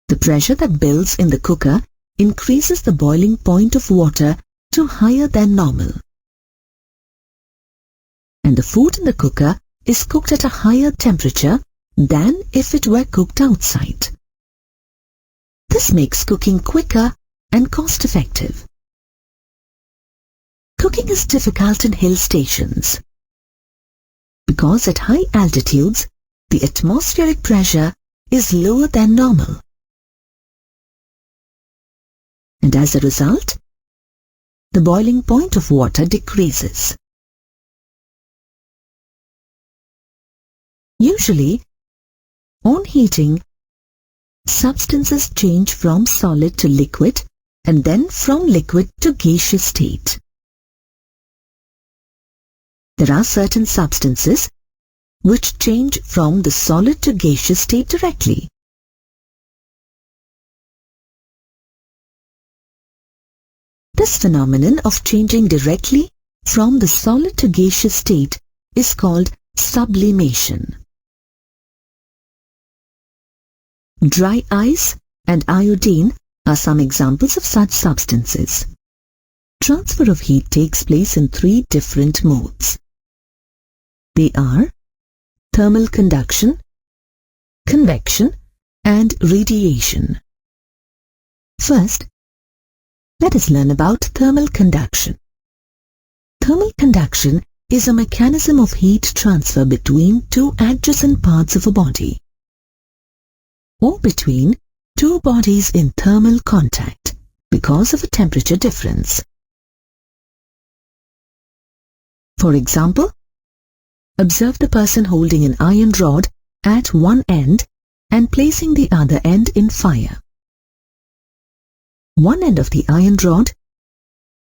the pressure that builds in the cooker increases the boiling point of water to higher than normal. And the food in the cooker is cooked at a higher temperature than if it were cooked outside. This makes cooking quicker and cost-effective. Cooking is difficult in hill stations because at high altitudes, the atmospheric pressure is lower than normal. And as a result, the boiling point of water decreases. Usually, on heating, substances change from solid to liquid and then from liquid to gaseous state. There are certain substances which change from the solid to gaseous state directly. This phenomenon of changing directly from the solid to gaseous state is called sublimation. Dry ice and iodine are some examples of such substances. Transfer of heat takes place in 3 different modes. They are thermal conduction, convection, and radiation. First, let us learn about thermal conduction. Thermal conduction is a mechanism of heat transfer between 2 adjacent parts of a body, or between 2 bodies in thermal contact because of a temperature difference. For example, observe the person holding an iron rod at one end and placing the other end in fire. One end of the iron rod,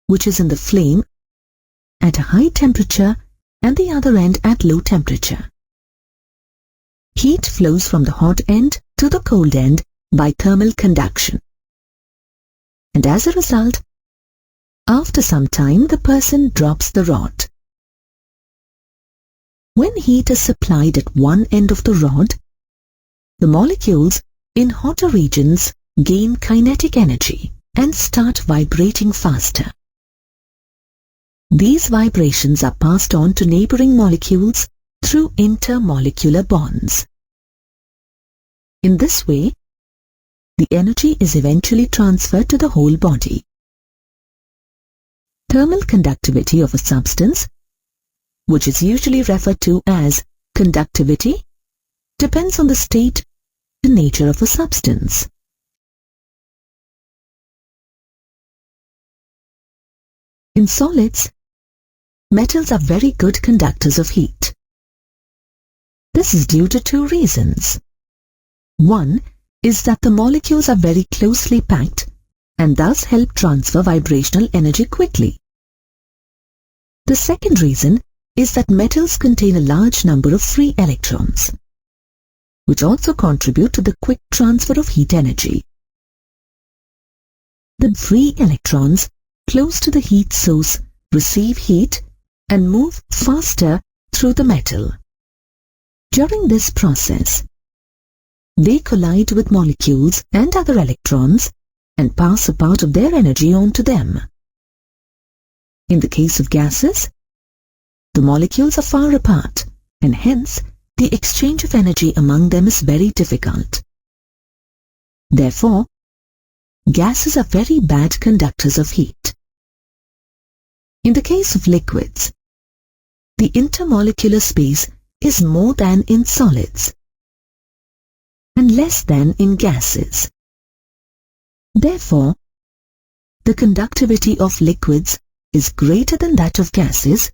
which is in the flame, at a high temperature and the other end at low temperature. Heat flows from the hot end to the cold end by thermal conduction. And as a result, after some time the person drops the rod. When heat is supplied at one end of the rod, the molecules in hotter regions gain kinetic energy and start vibrating faster. These vibrations are passed on to neighboring molecules through intermolecular bonds. In this way, the energy is eventually transferred to the whole body. Thermal conductivity of a substance, which is usually referred to as conductivity, depends on the state and nature of a substance. In solids, metals are very good conductors of heat. This is due to 2 reasons. One is that the molecules are very closely packed and thus help transfer vibrational energy quickly. The second reason is that metals contain a large number of free electrons, which also contribute to the quick transfer of heat energy. The free electrons close to the heat source receive heat and move faster through the metal. During this process, they collide with molecules and other electrons and pass a part of their energy on to them. In the case of gases, the molecules are far apart and hence the exchange of energy among them is very difficult. Therefore, gases are very bad conductors of heat. In the case of liquids, the intermolecular space is more than in solids and less than in gases. Therefore, the conductivity of liquids is greater than that of gases,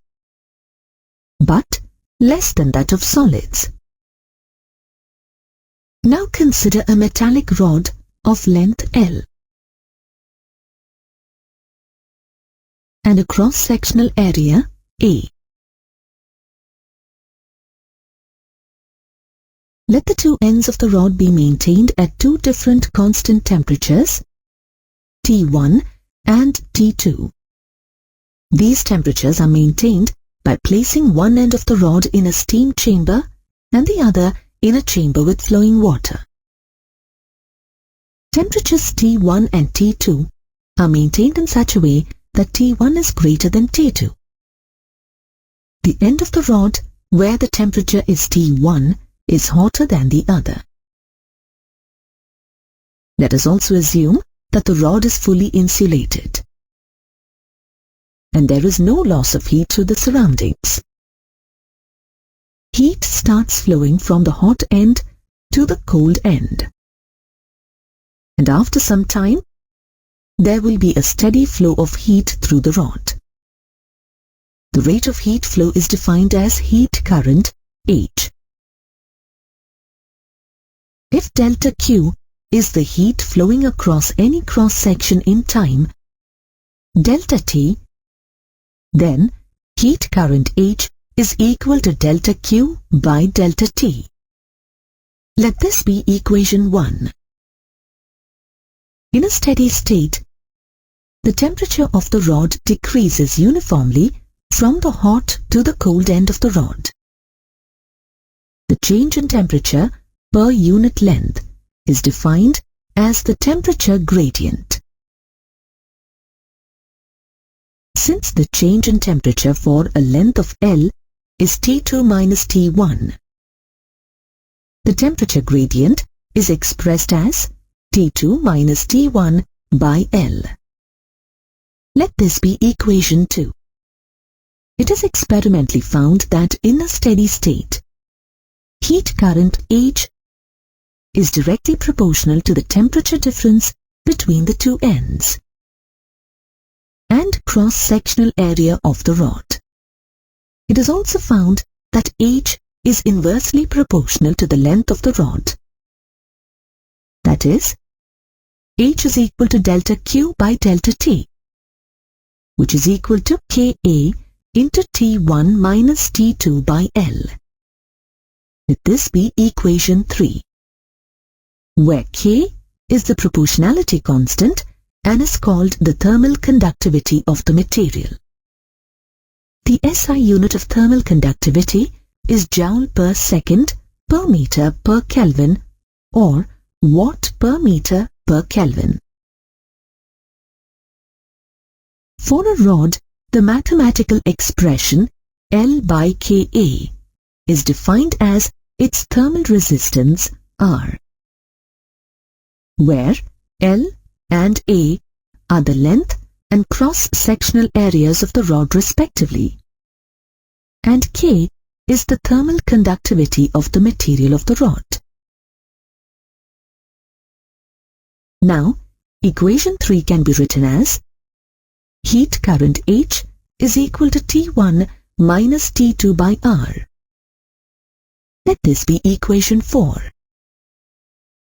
but less than that of solids. Now consider a metallic rod of length L and a cross-sectional area A. Let the two ends of the rod be maintained at two different constant temperatures, T1 and T2. These temperatures are maintained by placing one end of the rod in a steam chamber and the other in a chamber with flowing water. Temperatures T1 and T2 are maintained in such a way that T1 is greater than T2. The end of the rod where the temperature is T1 is hotter than the other. Let us also assume that the rod is fully insulated and there is no loss of heat to the surroundings. Heat starts flowing from the hot end to the cold end, and after some time there will be a steady flow of heat through the rod. The rate of heat flow is defined as heat current H. If delta Q is the heat flowing across any cross-section in time, delta T, then heat current H is equal to delta Q by delta T. Let this be equation 1. In a steady state, the temperature of the rod decreases uniformly from the hot to the cold end of the rod. The change in temperature per unit length is defined as the temperature gradient. Since the change in temperature for a length of L is T2 minus T1, the temperature gradient is expressed as T2 minus T1 by L. Let this be equation 2. It is experimentally found that in a steady state, heat current H is directly proportional to the temperature difference between the two ends and cross-sectional area of the rod. It is also found that H is inversely proportional to the length of the rod. That is, H is equal to delta Q by delta T, which is equal to Ka into T1 minus T2 by L. Let this be equation 3, where K is the proportionality constant and is called the thermal conductivity of the material. The SI unit of thermal conductivity is joule per second per meter per Kelvin or watt per meter per Kelvin. For a rod, the mathematical expression L by Ka is defined as its thermal resistance R, where L and A are the length and cross-sectional areas of the rod respectively, and K is the thermal conductivity of the material of the rod. Now, equation 3 can be written as heat current H is equal to T1 minus T2 by R. Let this be equation 4.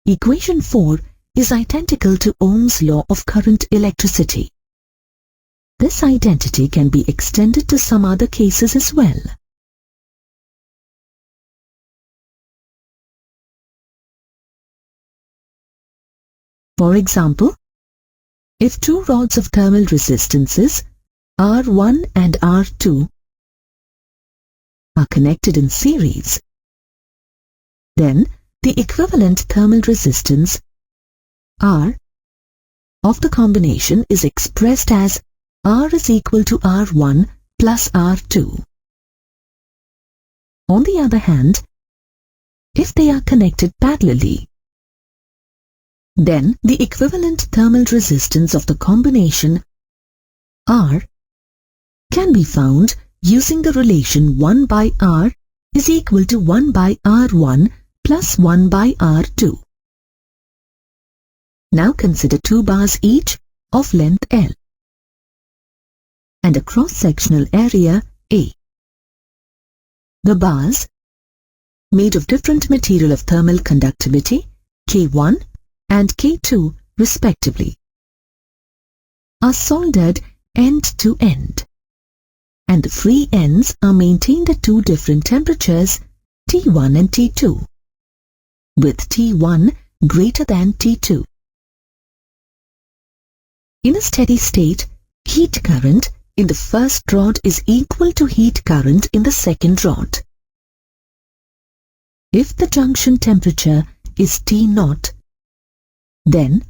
Equation 4 is identical to Ohm's law of current electricity. This identity can be extended to some other cases as well. For example, if two rods of thermal resistances R1 and R2 are connected in series, then the equivalent thermal resistance R of the combination is expressed as R is equal to R1 plus R2. On the other hand, if they are connected parallelly, then the equivalent thermal resistance of the combination R can be found using the relation 1 by R is equal to 1 by R1 plus 1 by R2. Now consider two bars each of length L and a cross-sectional area A. The bars, made of different material of thermal conductivity K1 and K2 respectively, are soldered end to end, and the free ends are maintained at two different temperatures T1 and T2. with T1 greater than T2. In a steady state, heat current in the first rod is equal to heat current in the second rod. If the junction temperature is T0, then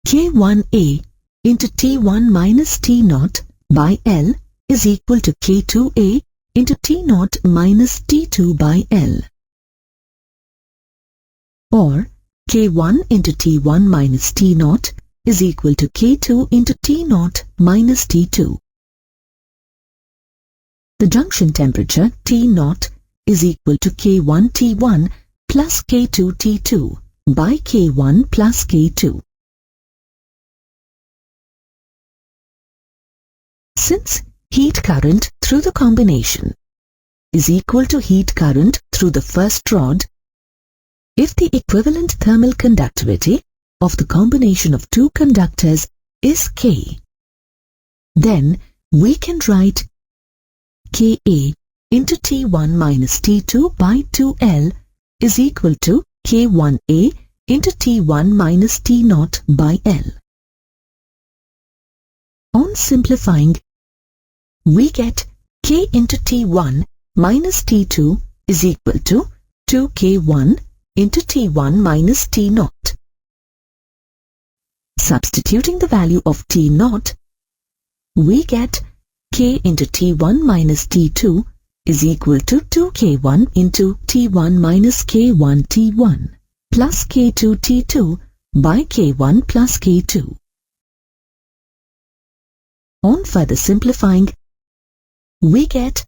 K1A into T1 minus T0 by L is equal to K2A into T0 minus T2 by L. Or K1 into T1 minus T0 is equal to K2 into T0 minus T2. The junction temperature T0 is equal to K1 T1 plus K2 T2 by K1 plus K2. Since heat current through the combination is equal to heat current through the first rod, if the equivalent thermal conductivity of the combination of two conductors is K, then we can write Ka into T1 minus T2 by 2L is equal to K1A into T1 minus T0 by L. On simplifying, we get K into T1 minus T2 is equal to 2K1 into T1 minus T0. Substituting the value of T0, we get K into T1 minus T2 is equal to 2K1 into T1 minus K1 T1 plus K2 T2 by K1 plus K2. On further simplifying, we get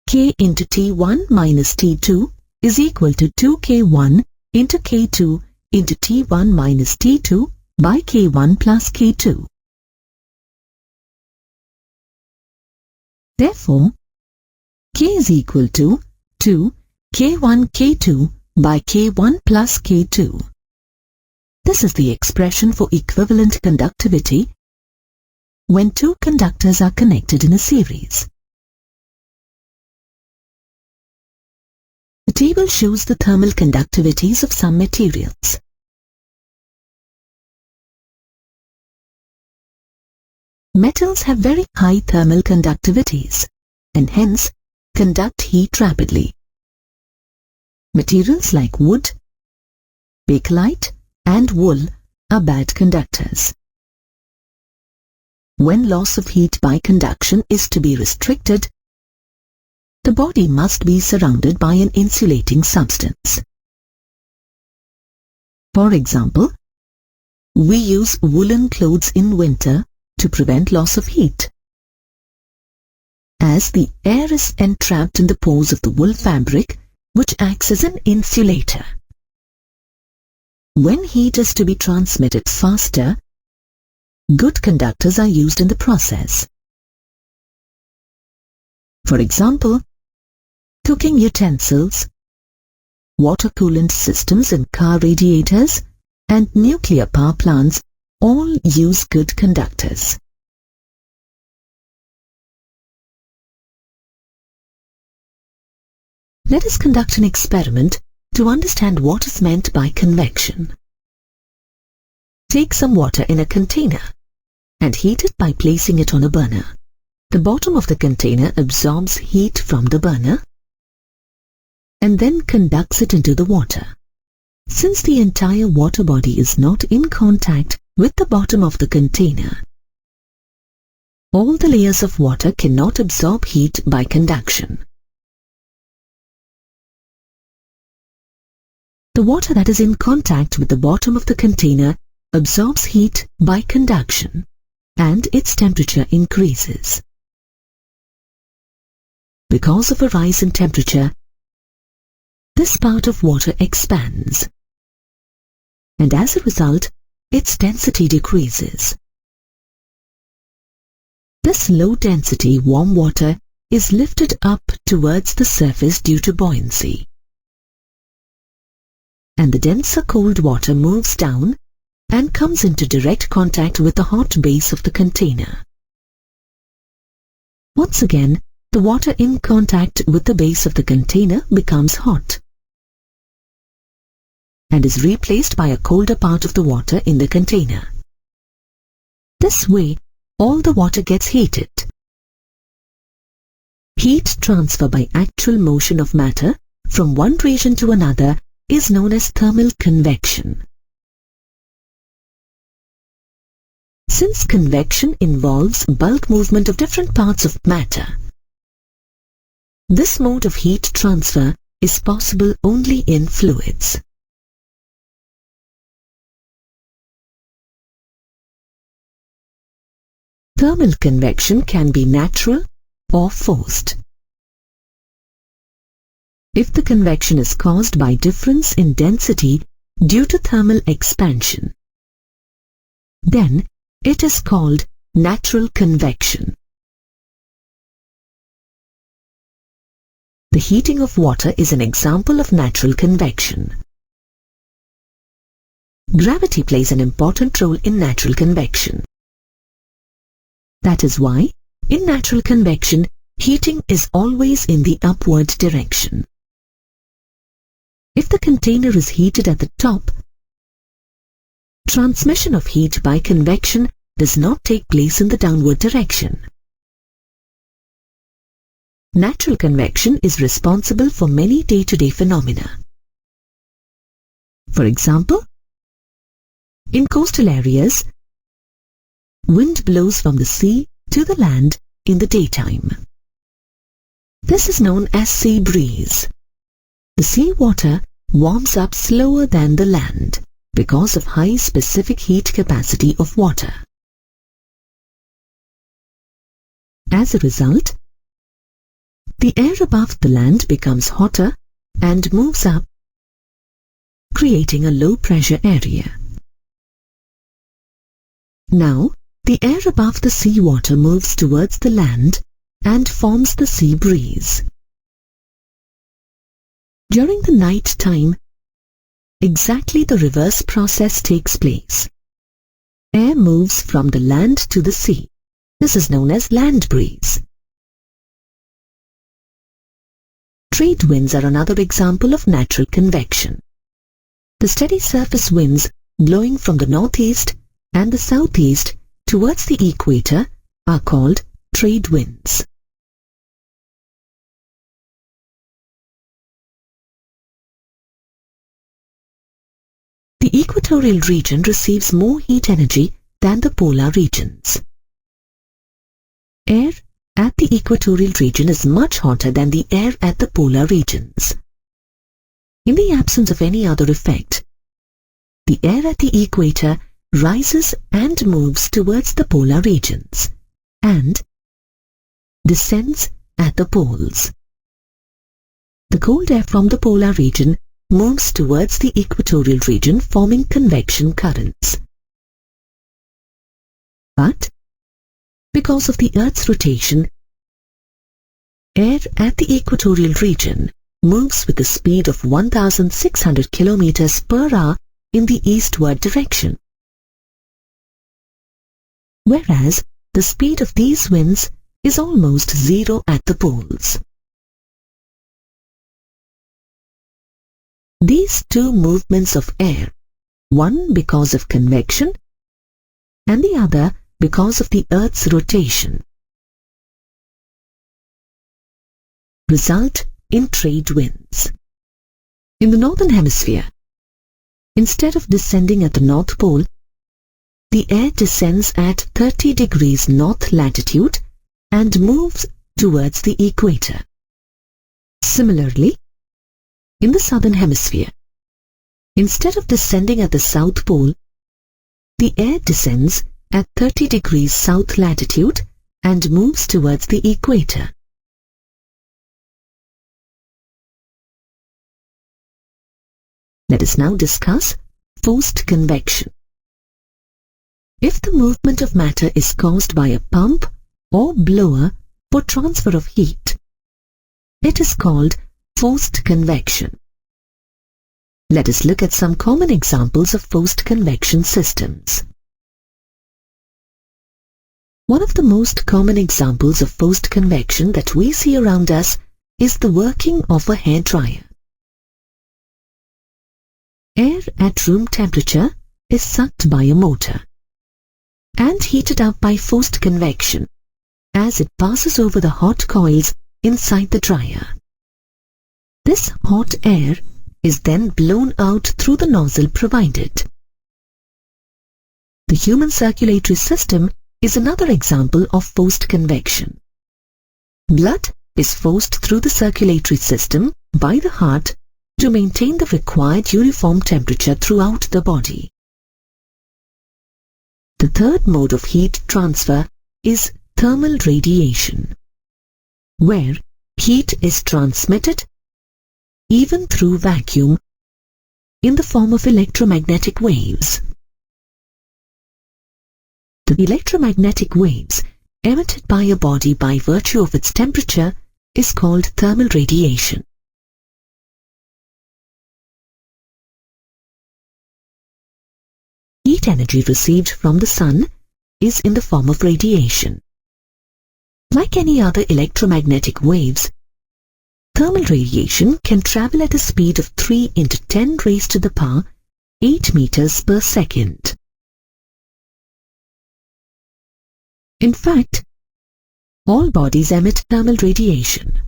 K into T1 minus T2 is equal to 2K1 into K2 into T1 minus T2 by K1 plus K2. Therefore, K is equal to 2 K1 K2 by K1 plus K2. This is the expression for equivalent conductivity when two conductors are connected in a series. The table shows the thermal conductivities of some materials. Metals have very high thermal conductivities and hence conduct heat rapidly. Materials like wood, bakelite, and wool are bad conductors. When loss of heat by conduction is to be restricted, the body must be surrounded by an insulating substance. For example, we use woolen clothes in winter to prevent loss of heat, as the air is entrapped in the pores of the wool fabric, which acts as an insulator. When heat is to be transmitted faster, good conductors are used in the process. For example, cooking utensils, water coolant systems in car radiators, and nuclear power plants all use good conductors. Let us conduct an experiment to understand what is meant by convection. Take some water in a container and heat it by placing it on a burner. The bottom of the container absorbs heat from the burner and then conducts it into the water. Since the entire water body is not in contact with the bottom of the container, all the layers of water cannot absorb heat by conduction. The water that is in contact with the bottom of the container absorbs heat by conduction, and its temperature increases. Because of a rise in temperature, this part of water expands, and as a result, its density decreases. This low-density warm water is lifted up towards the surface due to buoyancy, and the denser cold water moves down and comes into direct contact with the hot base of the container. Once again, the water in contact with the base of the container becomes hot and is replaced by a colder part of the water in the container. This way, all the water gets heated. Heat transfer by actual motion of matter from one region to another is known as thermal convection. Since convection involves bulk movement of different parts of matter, this mode of heat transfer is possible only in fluids. Thermal convection can be natural or forced. If the convection is caused by difference in density due to thermal expansion, then it is called natural convection. The heating of water is an example of natural convection. Gravity plays an important role in natural convection. That is why, in natural convection, heating is always in the upward direction. If the container is heated at the top, transmission of heat by convection does not take place in the downward direction. Natural convection is responsible for many day-to-day phenomena. For example, in coastal areas, wind blows from the sea to the land in the daytime. This is known as sea breeze. The sea water warms up slower than the land because of high specific heat capacity of water. As a result, the air above the land becomes hotter and moves up, creating a low pressure area. Now, the air above the seawater moves towards the land and forms the sea breeze. During the night time, exactly the reverse process takes place. Air moves from the land to the sea. This is known as land breeze. Trade winds are another example of natural convection. The steady surface winds blowing from the northeast and the southeast towards the equator are called trade winds. The equatorial region receives more heat energy than the polar regions. Air at the equatorial region is much hotter than the air at the polar regions. In the absence of any other effect, the air at the equator rises and moves towards the polar regions and descends at the poles. The cold air from the polar region moves towards the equatorial region, forming convection currents. But because of the Earth's rotation, air at the equatorial region moves with the speed of 1,600 kilometers per hour in the eastward direction, whereas the speed of these winds is almost zero at the poles. These two movements of air, one because of convection and the other because of the Earth's rotation, result in trade winds. In the northern hemisphere, instead of descending at the North Pole, the air descends at 30 degrees north latitude and moves towards the equator. Similarly, in the southern hemisphere, instead of descending at the South Pole, the air descends at 30 degrees south latitude and moves towards the equator. Let us now discuss forced convection. If the movement of matter is caused by a pump or blower for transfer of heat, it is called forced convection. Let us look at some common examples of forced convection systems. One of the most common examples of forced convection that we see around us is the working of a hair dryer. Air at room temperature is sucked by a motor and heated up by forced convection as it passes over the hot coils inside the dryer. This hot air is then blown out through the nozzle provided. The human circulatory system is another example of forced convection. Blood is forced through the circulatory system by the heart to maintain the required uniform temperature throughout the body. The third mode of heat transfer is thermal radiation, where heat is transmitted even through vacuum in the form of electromagnetic waves. The electromagnetic waves emitted by a body by virtue of its temperature is called thermal radiation. Heat energy received from the sun is in the form of radiation. Like any other electromagnetic waves, thermal radiation can travel at a speed of 3 × 10⁻⁸ meters per second. In fact, all bodies emit thermal radiation.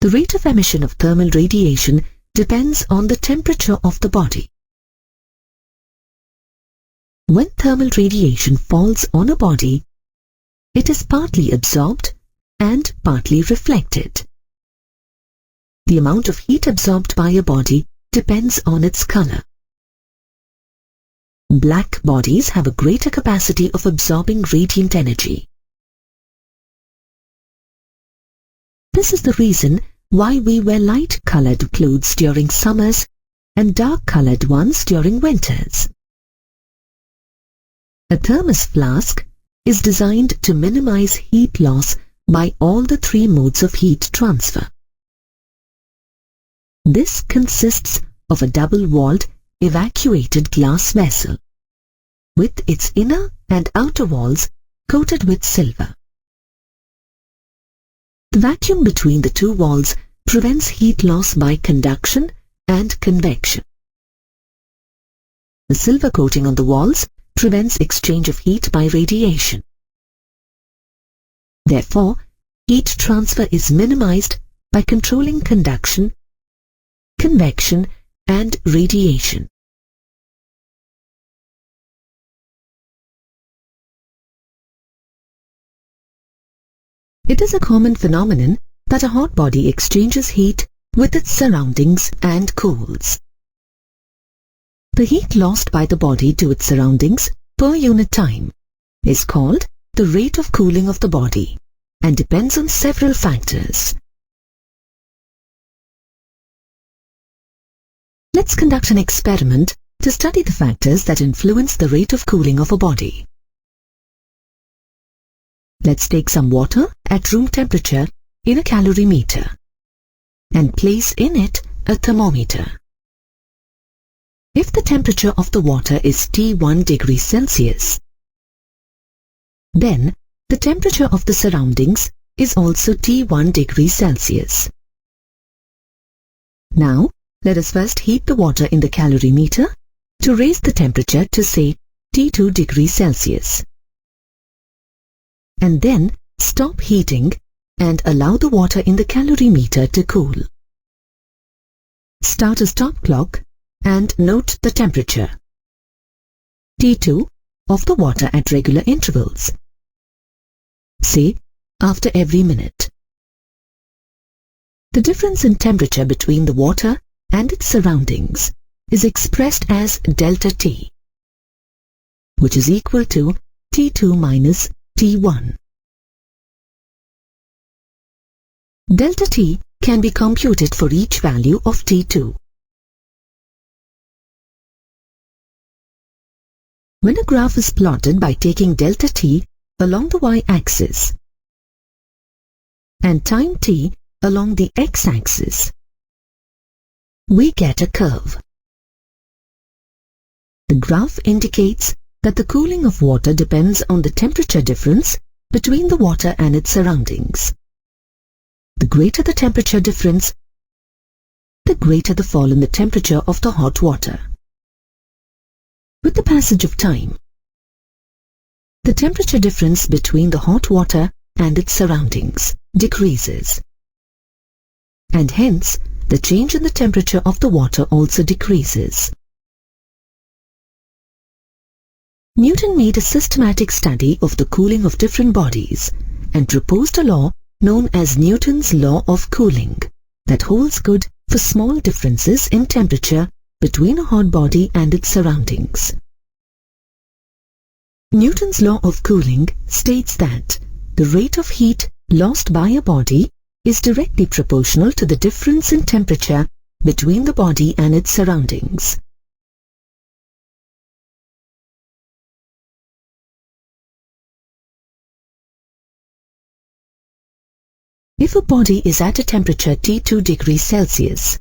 The rate of emission of thermal radiation depends on the temperature of the body. When thermal radiation falls on a body, it is partly absorbed and partly reflected. The amount of heat absorbed by a body depends on its color. Black bodies have a greater capacity of absorbing radiant energy. This is the reason why we wear light-colored clothes during summers and dark-colored ones during winters. A thermos flask is designed to minimize heat loss by all the 3 modes of heat transfer. This consists of a double-walled, evacuated glass vessel with its inner and outer walls coated with silver. The vacuum between the 2 walls prevents heat loss by conduction and convection. The silver coating on the walls prevents exchange of heat by radiation. Therefore, heat transfer is minimized by controlling conduction, convection, and radiation. It is a common phenomenon that a hot body exchanges heat with its surroundings and cools. The heat lost by the body to its surroundings per unit time is called the rate of cooling of the body and depends on several factors. Let's conduct an experiment to study the factors that influence the rate of cooling of a body. Let's take some water at room temperature in a calorimeter and place in it a thermometer. If the temperature of the water is T1 degrees Celsius, then the temperature of the surroundings is also T1 degrees Celsius. Now, let us first heat the water in the calorimeter to raise the temperature to say T2 degrees Celsius. And then stop heating and allow the water in the calorimeter to cool. Start a stop clock and note the temperature T2 of the water at regular intervals, say after every minute. The difference in temperature between the water and its surroundings is expressed as delta T, which is equal to T2 minus T1. Delta T can be computed for each value of T2. When a graph is plotted by taking delta T along the y-axis and time t along the x-axis, we get a curve. The graph indicates that the cooling of water depends on the temperature difference between the water and its surroundings. The greater the temperature difference, the greater the fall in the temperature of the hot water. With the passage of time, the temperature difference between the hot water and its surroundings decreases, and hence the change in the temperature of the water also decreases. Newton made a systematic study of the cooling of different bodies and proposed a law known as Newton's law of cooling that holds good for small differences in temperature between a hot body and its surroundings. Newton's law of cooling states that the rate of heat lost by a body is directly proportional to the difference in temperature between the body and its surroundings. If a body is at a temperature T2 degrees Celsius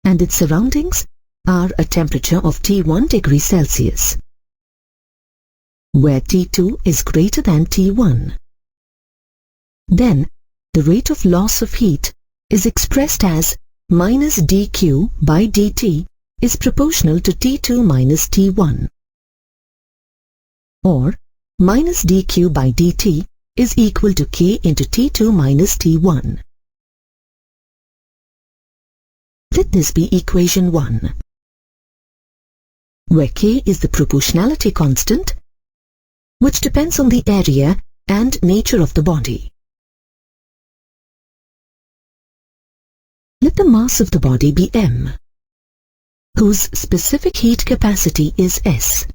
and its surroundings are a temperature of T1 degrees Celsius, where T2 is greater than T1, then the rate of loss of heat is expressed as minus dQ by dt is proportional to T2 minus T1, or minus dQ by dt is equal to K into T2 minus T1. Let this be equation 1, where K is the proportionality constant, which depends on the area and nature of the body. Let the mass of the body be m, whose specific heat capacity is S,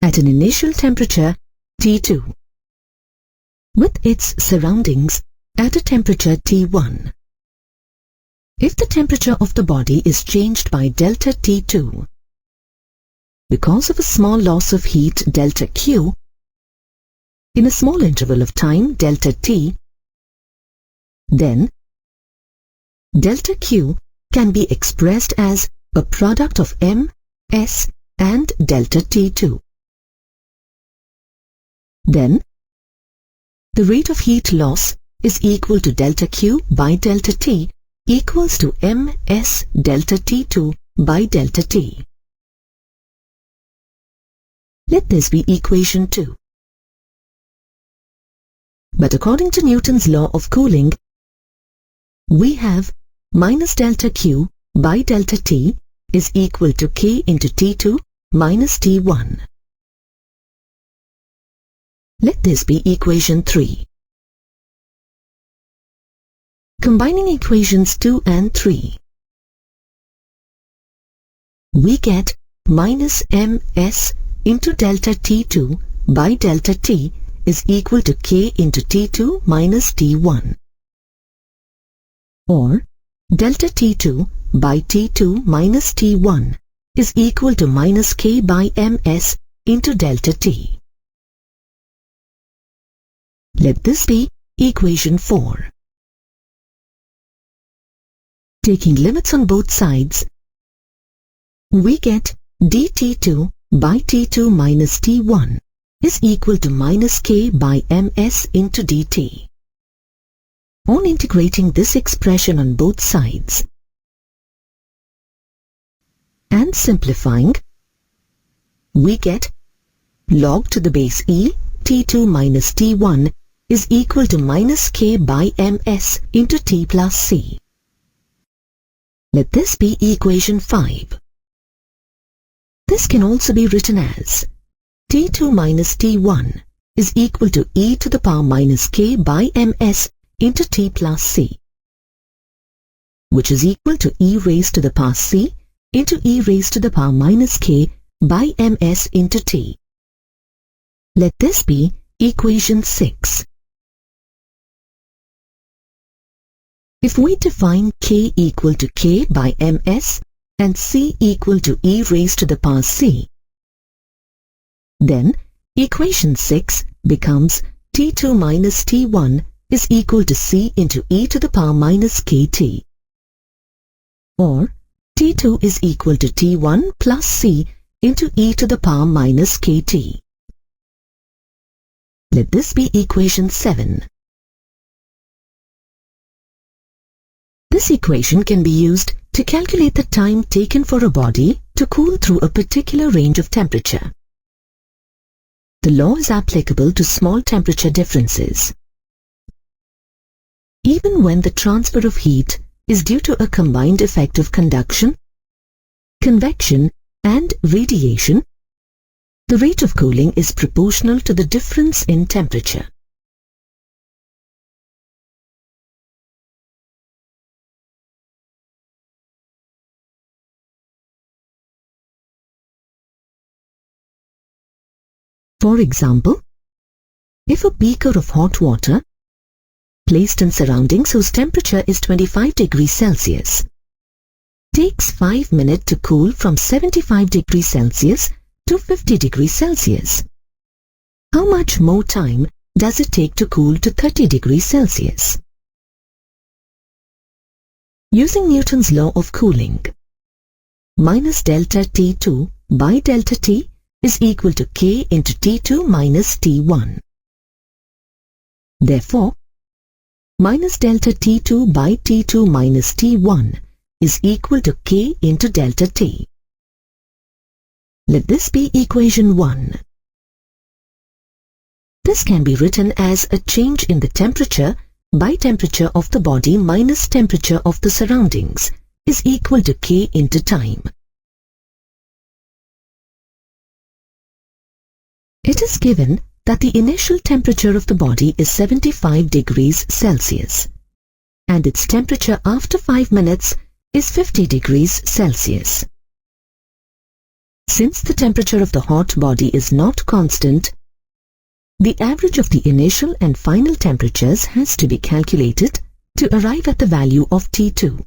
at an initial temperature T2, with its surroundings at a temperature T1. If the temperature of the body is changed by delta T2 because of a small loss of heat delta Q in a small interval of time delta T, then delta Q can be expressed as a product of M, S and delta T2. Then the rate of heat loss is equal to delta Q by delta T equals to Ms delta T2 by delta T. Let this be equation 2. But according to Newton's law of cooling, we have minus delta Q by delta T is equal to K into T2 minus T1. Let this be equation 3. Combining equations 2 and 3, we get minus Ms into delta T2 by delta T is equal to K into T2 minus T1, or delta T2 by T2 minus T1 is equal to minus K by Ms into delta T. Let this be equation 4. Taking limits on both sides, we get dT2 by T2 minus T1 is equal to minus K by Ms into dt. On integrating this expression on both sides and simplifying, we get log to the base e T2 minus T1 is equal to minus K by Ms into T plus C. Let this be equation 5. This can also be written as T2 minus T1 is equal to e to the power minus K by Ms into T plus C, which is equal to e raised to the power C into e raised to the power minus K by Ms into T. Let this be equation 6. If we define K equal to K by Ms and C equal to e raised to the power C, then equation 6 becomes T2 minus T1 is equal to C into e to the power minus kt, or T2 is equal to T1 plus C into e to the power minus kt. Let this be equation 7. This equation can be used to calculate the time taken for a body to cool through a particular range of temperature. The law is applicable to small temperature differences. Even when the transfer of heat is due to a combined effect of conduction, convection, and radiation, the rate of cooling is proportional to the difference in temperature. For example, if a beaker of hot water placed in surroundings whose temperature is 25 degrees Celsius takes 5 minutes to cool from 75 degrees Celsius to 50 degrees Celsius, how much more time does it take to cool to 30 degrees Celsius? Using Newton's law of cooling, minus delta T2 by delta T is equal to K into T2 minus T1. Therefore, minus delta T2 by T2 minus T1 is equal to K into delta T. Let this be equation 1. This can be written as a change in the temperature by temperature of the body minus temperature of the surroundings is equal to K into time. It is given that the initial temperature of the body is 75 degrees Celsius and its temperature after 5 minutes is 50 degrees Celsius. Since the temperature of the hot body is not constant, the average of the initial and final temperatures has to be calculated to arrive at the value of T2.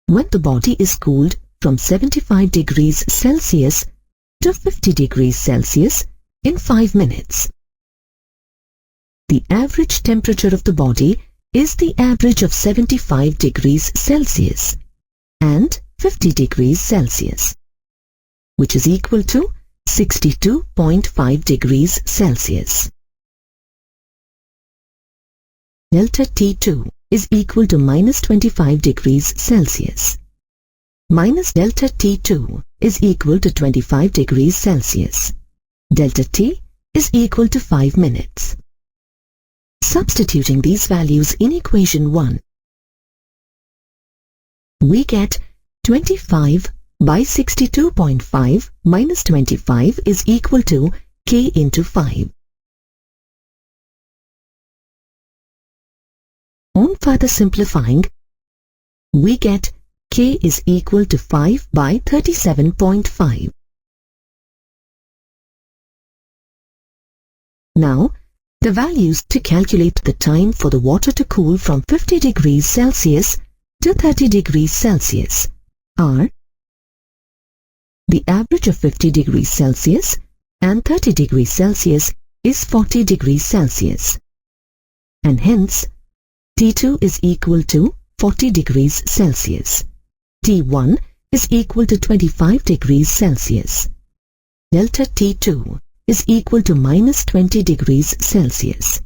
When the body is cooled from 75 degrees Celsius to 50 degrees Celsius in 5 minutes, the average temperature of the body is the average of 75 degrees Celsius and 50 degrees Celsius, which is equal to 62.5 degrees Celsius. Delta T2 is equal to minus 25 degrees Celsius. Minus delta T2 is equal to 25 degrees Celsius. Delta T is equal to 5 minutes. Substituting these values in equation 1, we get 25 by 62.5 minus 25 is equal to K into 5. On further simplifying, we get K is equal to 5 by 37.5. Now, the values to calculate the time for the water to cool from 50 degrees Celsius to 30 degrees Celsius are the average of 50 degrees Celsius and 30 degrees Celsius is 40 degrees Celsius, and hence T2 is equal to 40 degrees Celsius. T1 is equal to 25 degrees Celsius. Delta T2 is equal to minus 20 degrees Celsius.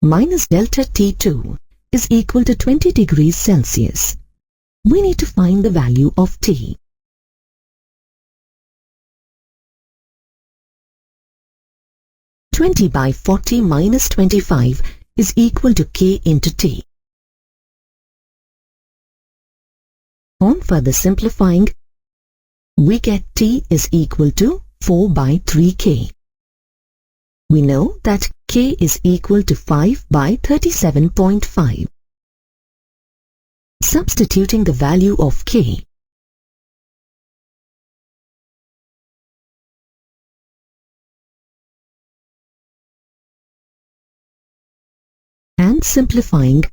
Minus delta T2 is equal to 20 degrees Celsius. We need to find the value of T. (20 by 40 minus 25 is equal to K into T. On further simplifying, we get T is equal to 4 by 3K. We know that K is equal to 5 by 37.5. Substituting the value of K, and simplifying,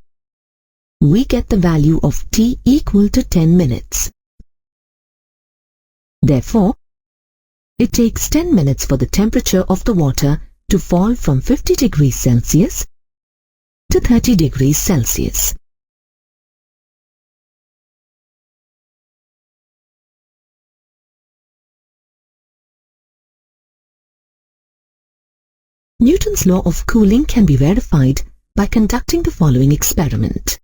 we get the value of T equal to 10 minutes. Therefore, it takes 10 minutes for the temperature of the water to fall from 50 degrees Celsius to 30 degrees Celsius. Newton's law of cooling can be verified by conducting the following experiment.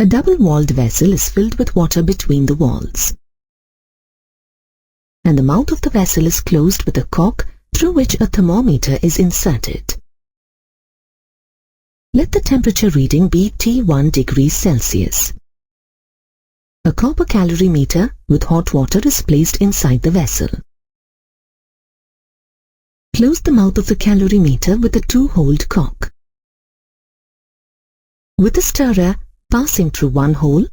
A double-walled vessel is filled with water between the walls, and the mouth of the vessel is closed with a cork through which a thermometer is inserted. Let the temperature reading be T1 degrees Celsius. A copper calorimeter with hot water is placed inside the vessel. Close the mouth of the calorimeter with a 2-holed cork. With a stirrer passing through one hole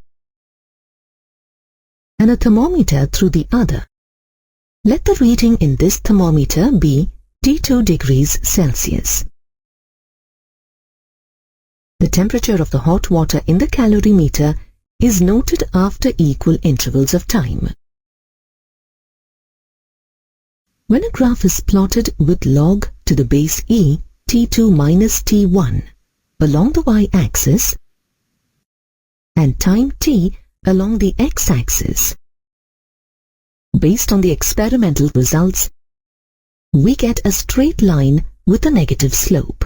and a thermometer through the other, let the reading in this thermometer be T2 degrees Celsius. The temperature of the hot water in the calorimeter is noted after equal intervals of time. When a graph is plotted with log to the base e, T2 minus T1 along the y-axis and time t along the x-axis, based on the experimental results, we get a straight line with a negative slope.